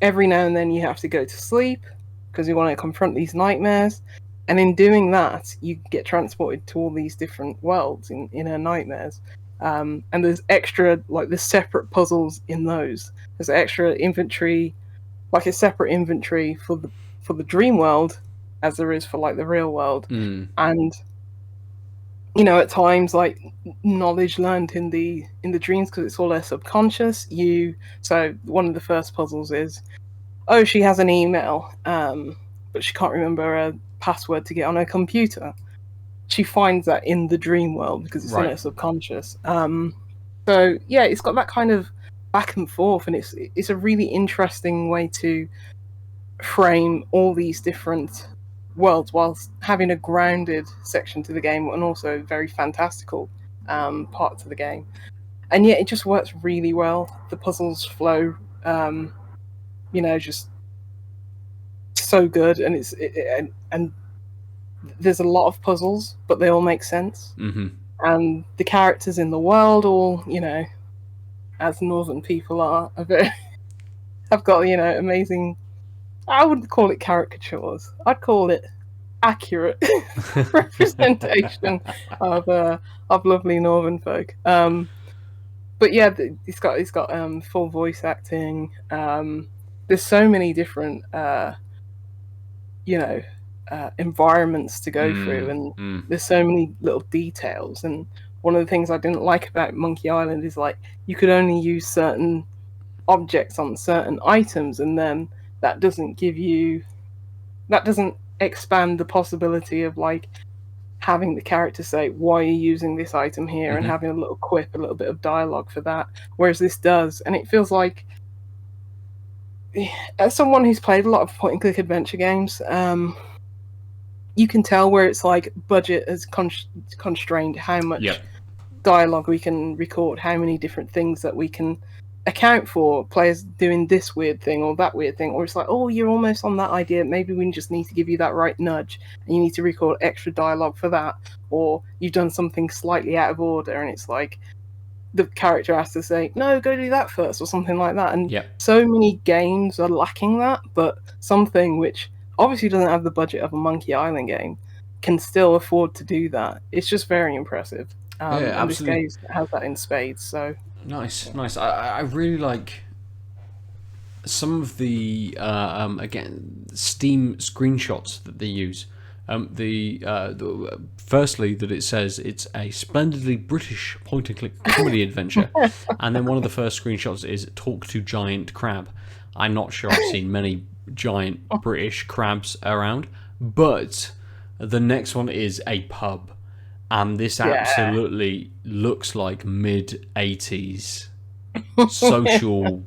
every now and then you have to go to sleep because you want to confront these nightmares, and in doing that you get transported to all these different worlds in her nightmares. And there's there's separate puzzles in those. There's extra inventory, like a separate inventory for the dream world as there is for like the real world. And at times, like, knowledge learned in the dreams, because it's all their subconscious. So one of the first puzzles is, she has an email, but she can't remember a password to get on her computer. She finds that in the dream world because it's in her subconscious. So yeah, it's got that kind of back and forth, and it's a really interesting way to frame all these different worlds whilst having a grounded section to the game, and also very fantastical part to the game. And yet it just works really well. The puzzles flow, just so good, and and there's a lot of puzzles, but they all make sense. And the characters in the world all, as Northern people are, have got amazing. I wouldn't call it caricatures. I'd call it accurate representation of lovely Northern folk. But yeah, he's got full voice acting. There's so many different environments to go through, and there's so many little details. And one of the things I didn't like about Monkey Island is like you could only use certain objects on certain items, and then that doesn't expand the possibility of like having the character say why are you using this item here, and having a little quip, a little bit of dialogue for that, whereas this does. And it feels like, as someone who's played a lot of point and click adventure games, you can tell where it's like budget has constrained how much dialogue we can record, how many different things that we can account for players doing this weird thing or that weird thing, or it's like, oh, you're almost on that idea, maybe we just need to give you that right nudge and you need to record extra dialogue for that, or you've done something slightly out of order and it's like the character has to say no, go do that first or something like that. And so many games are lacking that, but something which obviously doesn't have the budget of a Monkey Island game can still afford to do that. It's just very impressive. And this game has that in spades. So nice. I really like some of the again Steam screenshots that they use. Firstly, that it says it's a splendidly British point-and-click comedy adventure, and then one of the first screenshots is "Talk to Giant Crab." I'm not sure I've seen many giant British crabs around, but the next one is a pub. And this absolutely looks like mid-80s social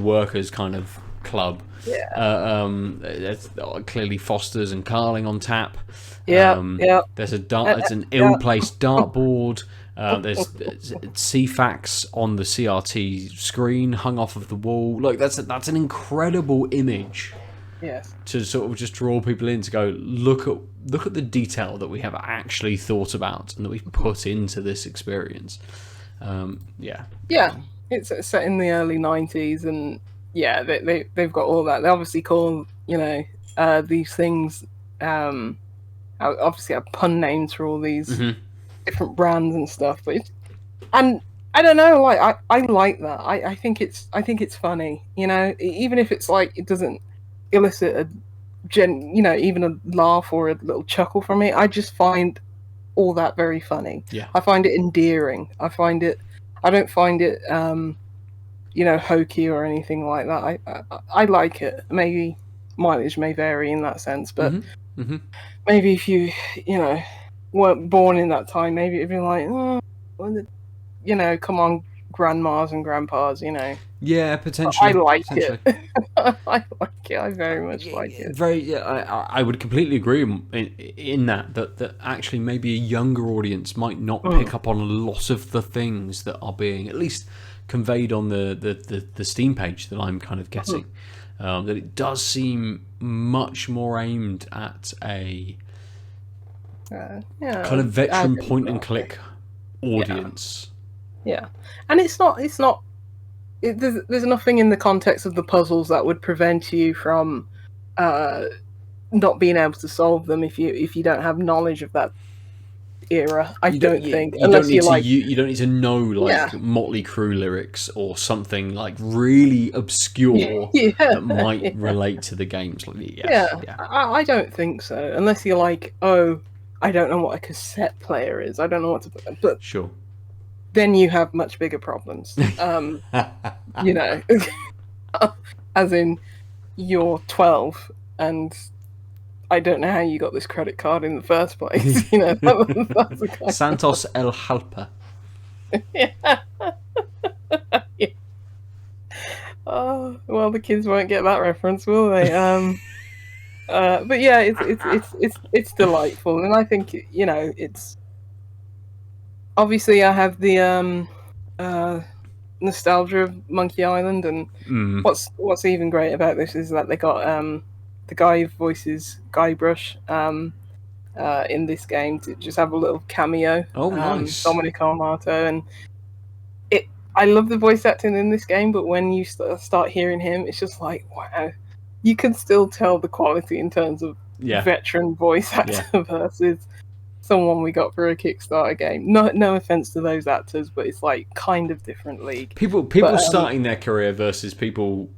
workers kind of club. It's clearly Foster's and Carling on tap. There's it's an ill-placed dartboard. There's CFAX on the CRT screen hung off of the wall. Like that's an incredible image. Yes. To sort of just draw people in to go look at the detail that we have actually thought about and that we've put into this experience. It's set in the early 90s, and they've got all that. They obviously call these things obviously have pun names for all these different brands and stuff. But and I don't know, like I like that. I think it's funny, even if it's like it doesn't elicit even a laugh or a little chuckle from me. I just find all that very funny. I find it endearing. I don't find it hokey or anything like that. I like it. Maybe mileage may vary in that sense, but maybe if you weren't born in that time, maybe it'd be like, oh, come on, grandmas and grandpas, Yeah, potentially. I like it. I like it. I very much like it. I would completely agree in that actually maybe a younger audience might not pick up on a lot of the things that are being at least conveyed on the Steam page that I'm kind of getting. That it does seem much more aimed at a kind of veteran point and click audience. Yeah, and it's not. There's nothing in the context of the puzzles that would prevent you from not being able to solve them if you don't have knowledge of that era. You don't need to know like Motley Crue lyrics or something like really obscure that might relate to the games. I don't think so, unless you're like, oh, I don't know what a cassette player is. I don't know what to put. But sure. Then you have much bigger problems. As in, you're 12 and I don't know how you got this credit card in the first place. That's the kind Santos El Jalpa. Oh, well, the kids won't get that reference, will they? But yeah, it's delightful, and I think it's. Obviously, I have the nostalgia of Monkey Island, and what's even great about this is that they got the guy who voices Guybrush in this game to just have a little cameo. Oh, nice. Dominic Armato, and I love the voice acting in this game, but when you start hearing him, it's just like, wow. You can still tell the quality in terms of veteran voice actor versus someone we got for a Kickstarter game. No offense to those actors, but it's like kind of different league. People starting their career versus people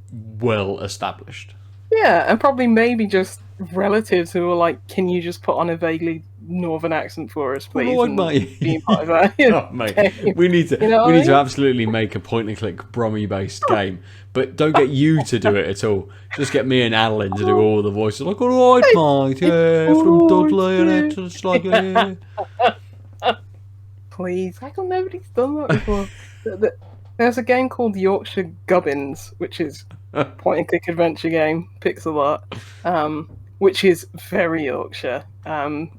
well established. Yeah, and probably maybe just relatives who are like, "Can you just put on a vaguely northern accent for us, please?" Lord, mate. Being part of that. Oh, mate. We need to to absolutely make a point and click Brummy based game, but don't get you to do it at all. Just get me and Adeline to do all the voices. Like, all right, mate, yeah, from Dudley, and it's just like, yeah. Please, how come nobody's done that before? There's a game called Yorkshire Gubbins, which is a point-and-click adventure game, pixel art, which is very Yorkshire,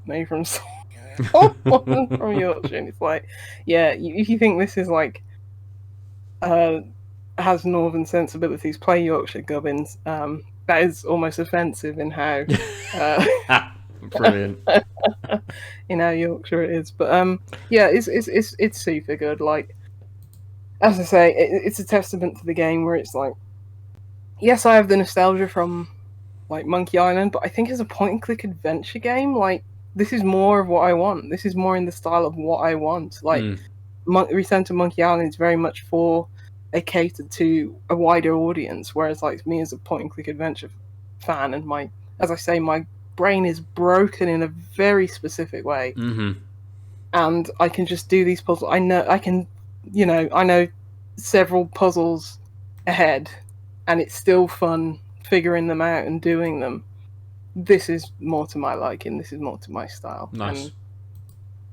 made from someone from Yorkshire. And it's like, yeah, if you think this is like has northern sensibilities, play Yorkshire Gubbins. That is almost offensive in how brilliant. In how Yorkshire it is, but yeah, it's super good. Like, as I say, it's a testament to the game where it's like, yes, I have the nostalgia from like Monkey Island, but I think as a point-and-click adventure game, like, this is more of what I want. This is more in the style of what I want. Like, Return to Monkey Island is very much for a catered to a wider audience, whereas like me as a point-and-click adventure fan, and my brain is broken in a very specific way, and I can just do these puzzles. I know several puzzles ahead, and it's still fun figuring them out and doing them. This is more to my liking. This is more to my style. Nice. And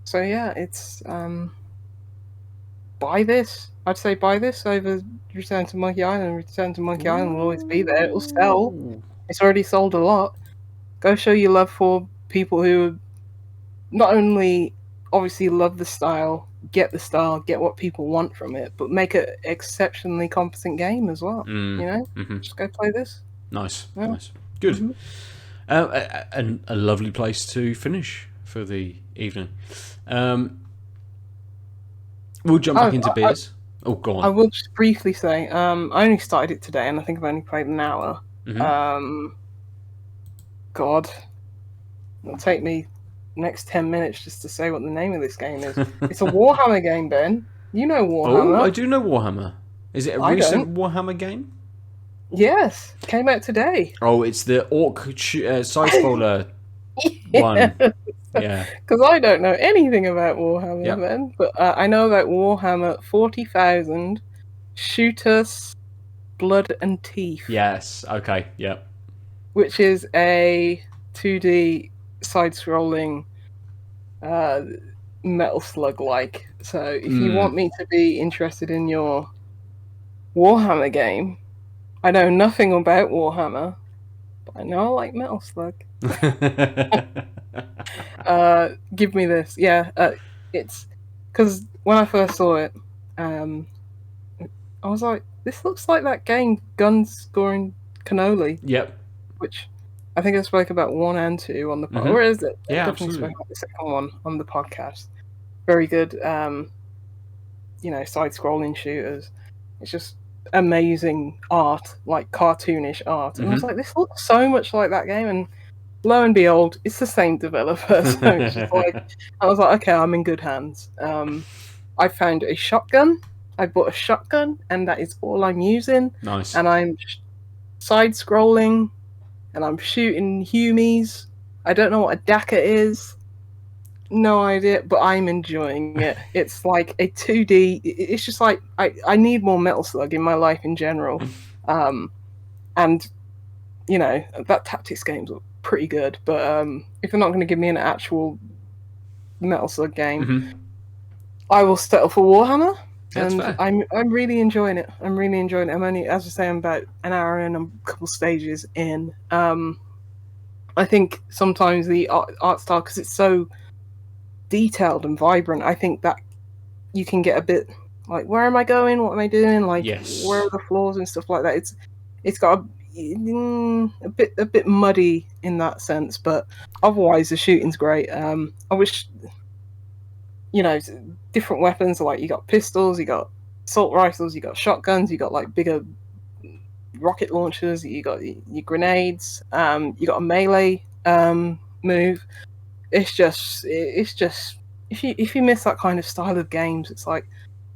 so yeah, it's buy this. I'd say buy this over Return to Monkey Island. Return to Monkey Island will always be there. It'll sell. It's already sold a lot. Go show your love for people who not only obviously love the style, get what people want from it, but make an exceptionally competent game as well. Just go play this. Nice. Good. And a lovely place to finish for the evening. We'll jump back into beers. Go on. I will just briefly say, I only started it today, and I think I've only played an hour. God, it'll take me the next 10 minutes just to say what the name of this game is. It's a Warhammer game, Ben. You know Warhammer. Oh, I do know Warhammer. Is it a recent Warhammer game? Yes, came out today. Oh, it's the Orc side-scroller one. Yeah. Because I don't know anything about Warhammer, Ben, but I know about Warhammer 40,000, Shoot Us, Blood and Teeth. Yes, okay, yep. Which is a 2D side-scrolling Metal Slug-like. So if you want me to be interested in your Warhammer game, I know nothing about Warhammer, but I know I like Metal Slug. Give me this. Yeah, it's because when I first saw it, I was like, this looks like that game, Gun Scoring Cannoli. Yep. Which I think I spoke about 1 and 2 on the podcast. Where is it? Yeah, I definitely spoke about the second one on the podcast. Very good, side-scrolling shooters. It's just amazing art, like cartoonish art. And I was like, this looks so much like that game. And lo and behold, it's the same developer. So it's just like, I was like, okay, I'm in good hands. I found a shotgun. I bought a shotgun, and that is all I'm using. Nice. And I'm side-scrolling, and I'm shooting humies. I don't know what a DACA is. No idea, but I'm enjoying it. It's like a 2D. It's just like I need more Metal Slug in my life in general, and that tactics games are pretty good. But if they're not going to give me an actual Metal Slug game, I will settle for Warhammer. That's and fair. I'm really enjoying it. I'm only, as I say, I'm about an hour in, I'm a couple stages in. I think sometimes the art style, because it's so detailed and vibrant, I think that you can get a bit like, where am I going? What am I doing? Like, where are the flaws and stuff like that? It's got a bit muddy in that sense, but otherwise the shooting's great. I wish, different weapons, like you got pistols, you got assault rifles, you got shotguns, you got like bigger rocket launchers, you got your grenades, you got a melee move. It's just if you miss that kind of style of games, it's like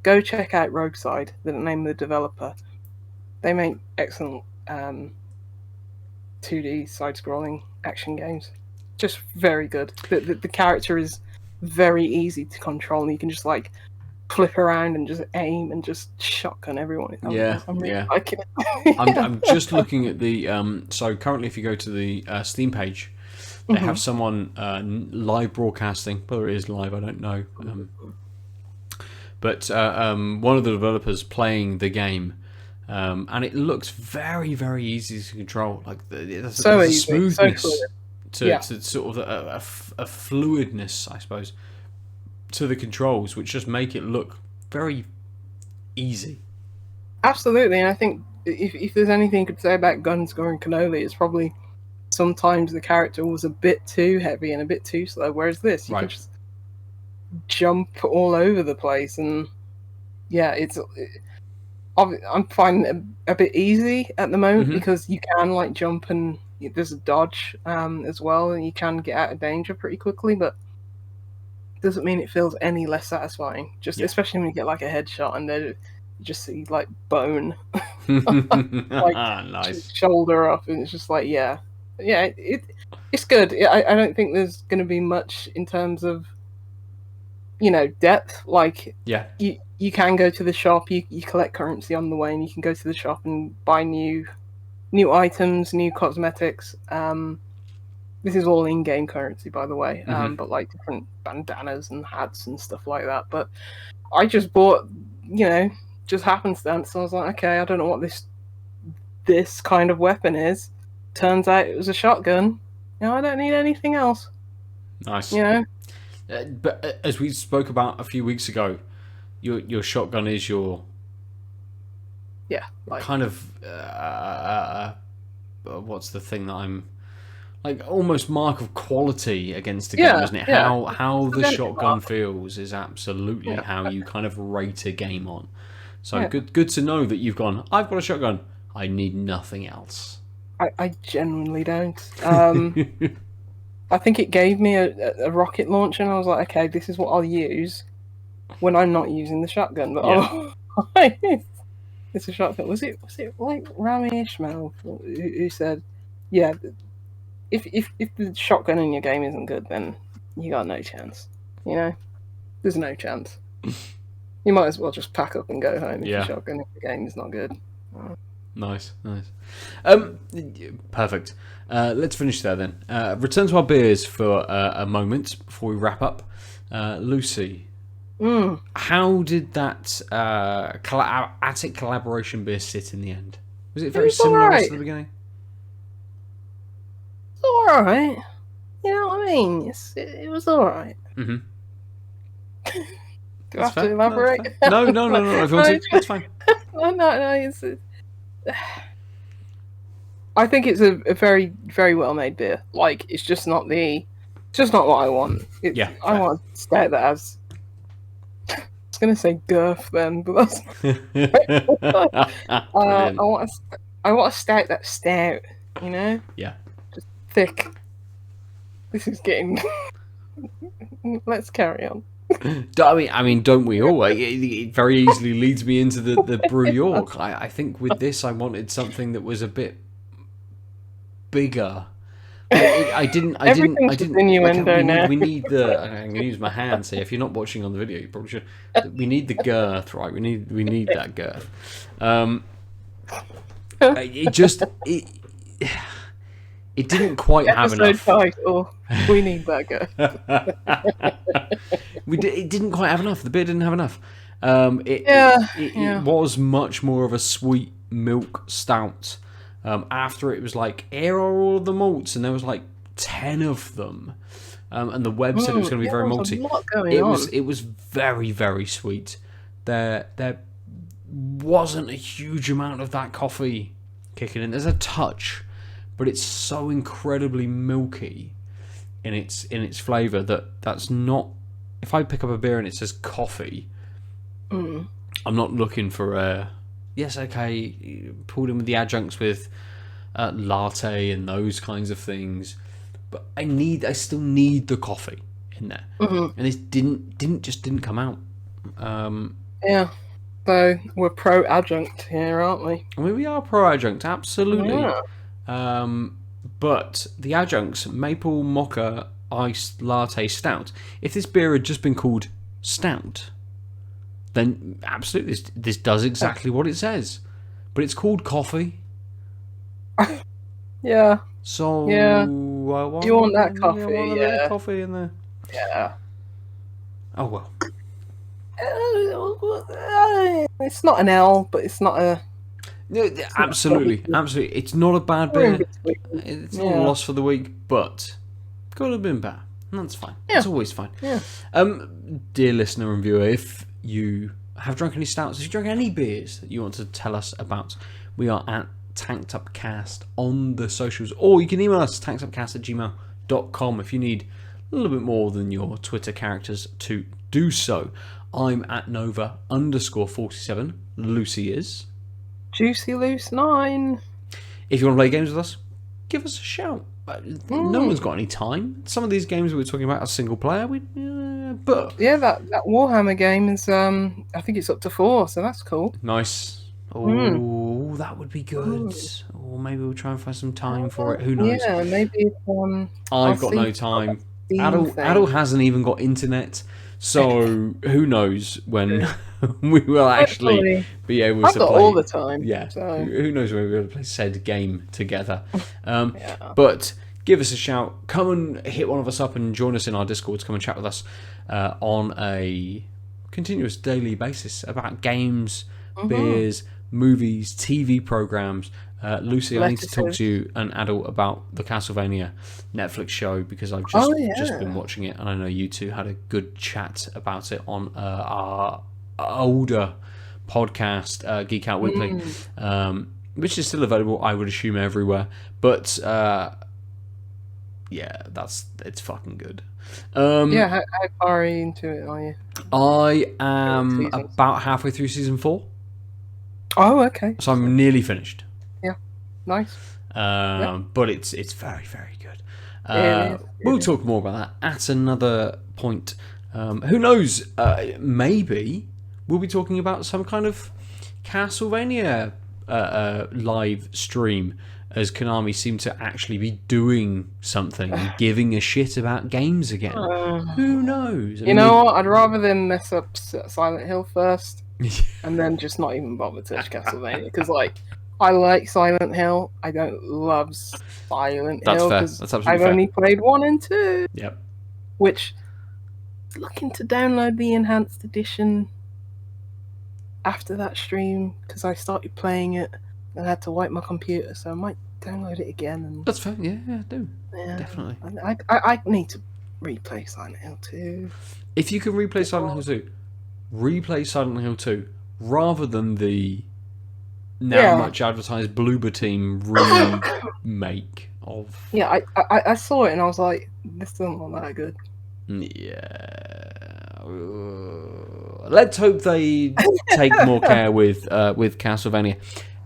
go check out Rogueside, the name of the developer. They make excellent 2D side-scrolling action games. Just very good. The character is very easy to control, and you can just like flip around and just aim and just shotgun everyone. I'm really liking it. I'm just looking at the so currently if you go to the Steam page, they have someone live broadcasting. Whether it is live, I don't know. But one of the developers playing the game, and it looks very, very easy to control. Like there's a smoothness to sort of a fluidness, I suppose, to the controls, which just make it look very easy. Absolutely, and I think if there's anything you could say about Gun Scoring Cannoli, it's probably sometimes the character was a bit too heavy and a bit too slow, whereas this, you can just jump all over the place, and I'm finding it a bit easy at the moment because you can like jump and there's a dodge as well, and you can get out of danger pretty quickly, but doesn't mean it feels any less satisfying. Especially when you get like a headshot and then you just see like bone, like nice. Shoulder up, and it's just like it's good. I don't think there's going to be much in terms of depth. Like you can go to the shop, you collect currency on the way, and you can go to the shop and buy new items, new cosmetics. This is all in-game currency, by the way, but like different bandanas and hats and stuff like that. But I just bought, just happenstance. So I was like, okay, I don't know what this kind of weapon is. Turns out it was a shotgun. I don't need anything else. Nice. But as we spoke about a few weeks ago, your shotgun is your kind of what's the thing that I'm like almost mark of quality against a game, isn't it? How the shotgun feels is absolutely how you kind of rate a game on. So good to know that you've gone, I've got a shotgun, I need nothing else. I genuinely don't. I think it gave me a rocket launcher, and I was like, okay, this is what I'll use when I'm not using the shotgun. But it's a shotgun. Was it like Rami Ishmael who said, if the shotgun in your game isn't good, then you got no chance. There's no chance. You might as well just pack up and go home if your shotgun in the game is not good. Nice. Perfect. Let's finish there then. Return to our beers for a moment before we wrap up. Lucy, how did that Attic collaboration beer sit in the end? Was it very similar to the beginning? It's alright. You know what I mean? It was alright. Mm-hmm. Do I have to elaborate? No. If you want to, that's fine. No. I think it's a very, very well made beer. Like, it's just not what I want. I want a stout that has. I was going to say Girth then, but that's. I want a stout that's stout. Yeah. Just thick. This is getting. Let's carry on. I mean, don't we all? It very easily leads me into the Brew York. I think with this, I wanted something that was a bit bigger. I didn't. Innuendo now. We need the. I'm going to use my hand. So if you're not watching on the video, you probably should. We need the girth, right? We need that girth. It didn't quite have enough. Title. We need that girth. It didn't quite have enough. The beer didn't have enough. It was much more of a sweet milk stout. After it was like, here are all the malts, and there was like 10 of them. And the web said it was going to be very malty. It was very, very sweet. There wasn't a huge amount of that coffee kicking in. There's a touch, but it's so incredibly milky in its flavour that's not. If I pick up a beer and it says coffee, I'm not looking for a... Yes, okay, pulled in with the adjuncts with latte and those kinds of things. But I still need the coffee in there. Mm-hmm. And this didn't come out. Yeah. So we're pro adjunct here, aren't we? I mean, we are pro adjunct, absolutely. Yeah. But the adjuncts, maple mocha iced latte stout. If this beer had just been called stout, then absolutely this does exactly what it says. But it's called coffee. Yeah. So Yeah. You want that coffee? I want a bit of coffee in there. Yeah. Oh well. It's not an L, but it's not a... No, absolutely. It's not a bad beer. It's not a Yeah. loss for the week, but could have been better. And that's fine. Yeah. It's always fine. Yeah. Dear listener and viewer, if you have drunk any stouts, if you drunk any beers that you want to tell us about, we are at Tanked Up Cast on the socials, or you can email us tankedupcast@gmail.com if you need a little bit more than your Twitter characters to do so. I'm at Nova_47. Lucy is Juicy Loose 9. If you want to play games with us, give us a shout. No one's got any time. Some of these games we're talking about are single player. But Yeah, that Warhammer game is I think it's up to 4, so that's cool. nice. Oh, that would be good. Or maybe we'll try and find some time for it. Who knows? Yeah, maybe I've got no time. Adel hasn't even got internet, so who knows when we will actually be able I've to got play all the time. Yeah, So. who knows when we'll be able to play said game together. But give us a shout. Come and hit one of us up and join us in our Discord to come and chat with us on a continuous daily basis about games, beers, movies, TV programs. Lucy, I need to talk to you and Adel about the Castlevania Netflix show because I've just been watching it, and I know you two had a good chat about it on our older podcast, Geek Out Weekly, which is still available, I would assume, everywhere. But yeah, it's fucking good. How far are you into it? Are you? I am about halfway through season 4. Oh, okay. So I'm nearly finished. Yeah, nice. But it's very, very good. We'll talk more about that at another point. Who knows? Maybe we'll be talking about some kind of Castlevania live stream, as Konami seem to actually be doing something and giving a shit about games again. Who knows? You know what? I'd rather them mess up Silent Hill first and then just not even bother to touch Castlevania. Because, I like Silent Hill. I don't love Silent Hill. That's absolutely fair. I've only played 1 and 2. Yep. Which, looking to download the enhanced edition after that stream because I started playing it and I had to wipe my computer, so I might download it again. And that's fair. Yeah, do. Yeah, definitely. I need to replay Silent Hill 2. If you can replay Silent Hill 2, replay Silent Hill 2 rather than the now much advertised Bloober Team remake of. Yeah, I saw it and I was like, this doesn't look that good. Yeah. Let's hope they take more care with Castlevania.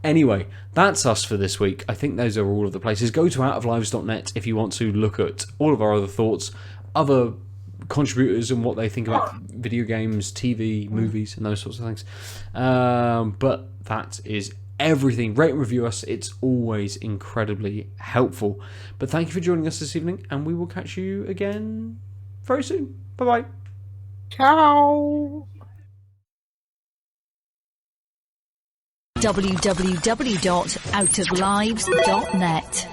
Anyway, that's us for this week. I think those are all of the places. Go to outoflives.net if you want to look at all of our other thoughts, other contributors and what they think about video games, TV, movies, and those sorts of things. But that is everything. Rate and review us. It's always incredibly helpful. But thank you for joining us this evening, and we will catch you again very soon. Bye-bye. Ciao. www.outoflives.net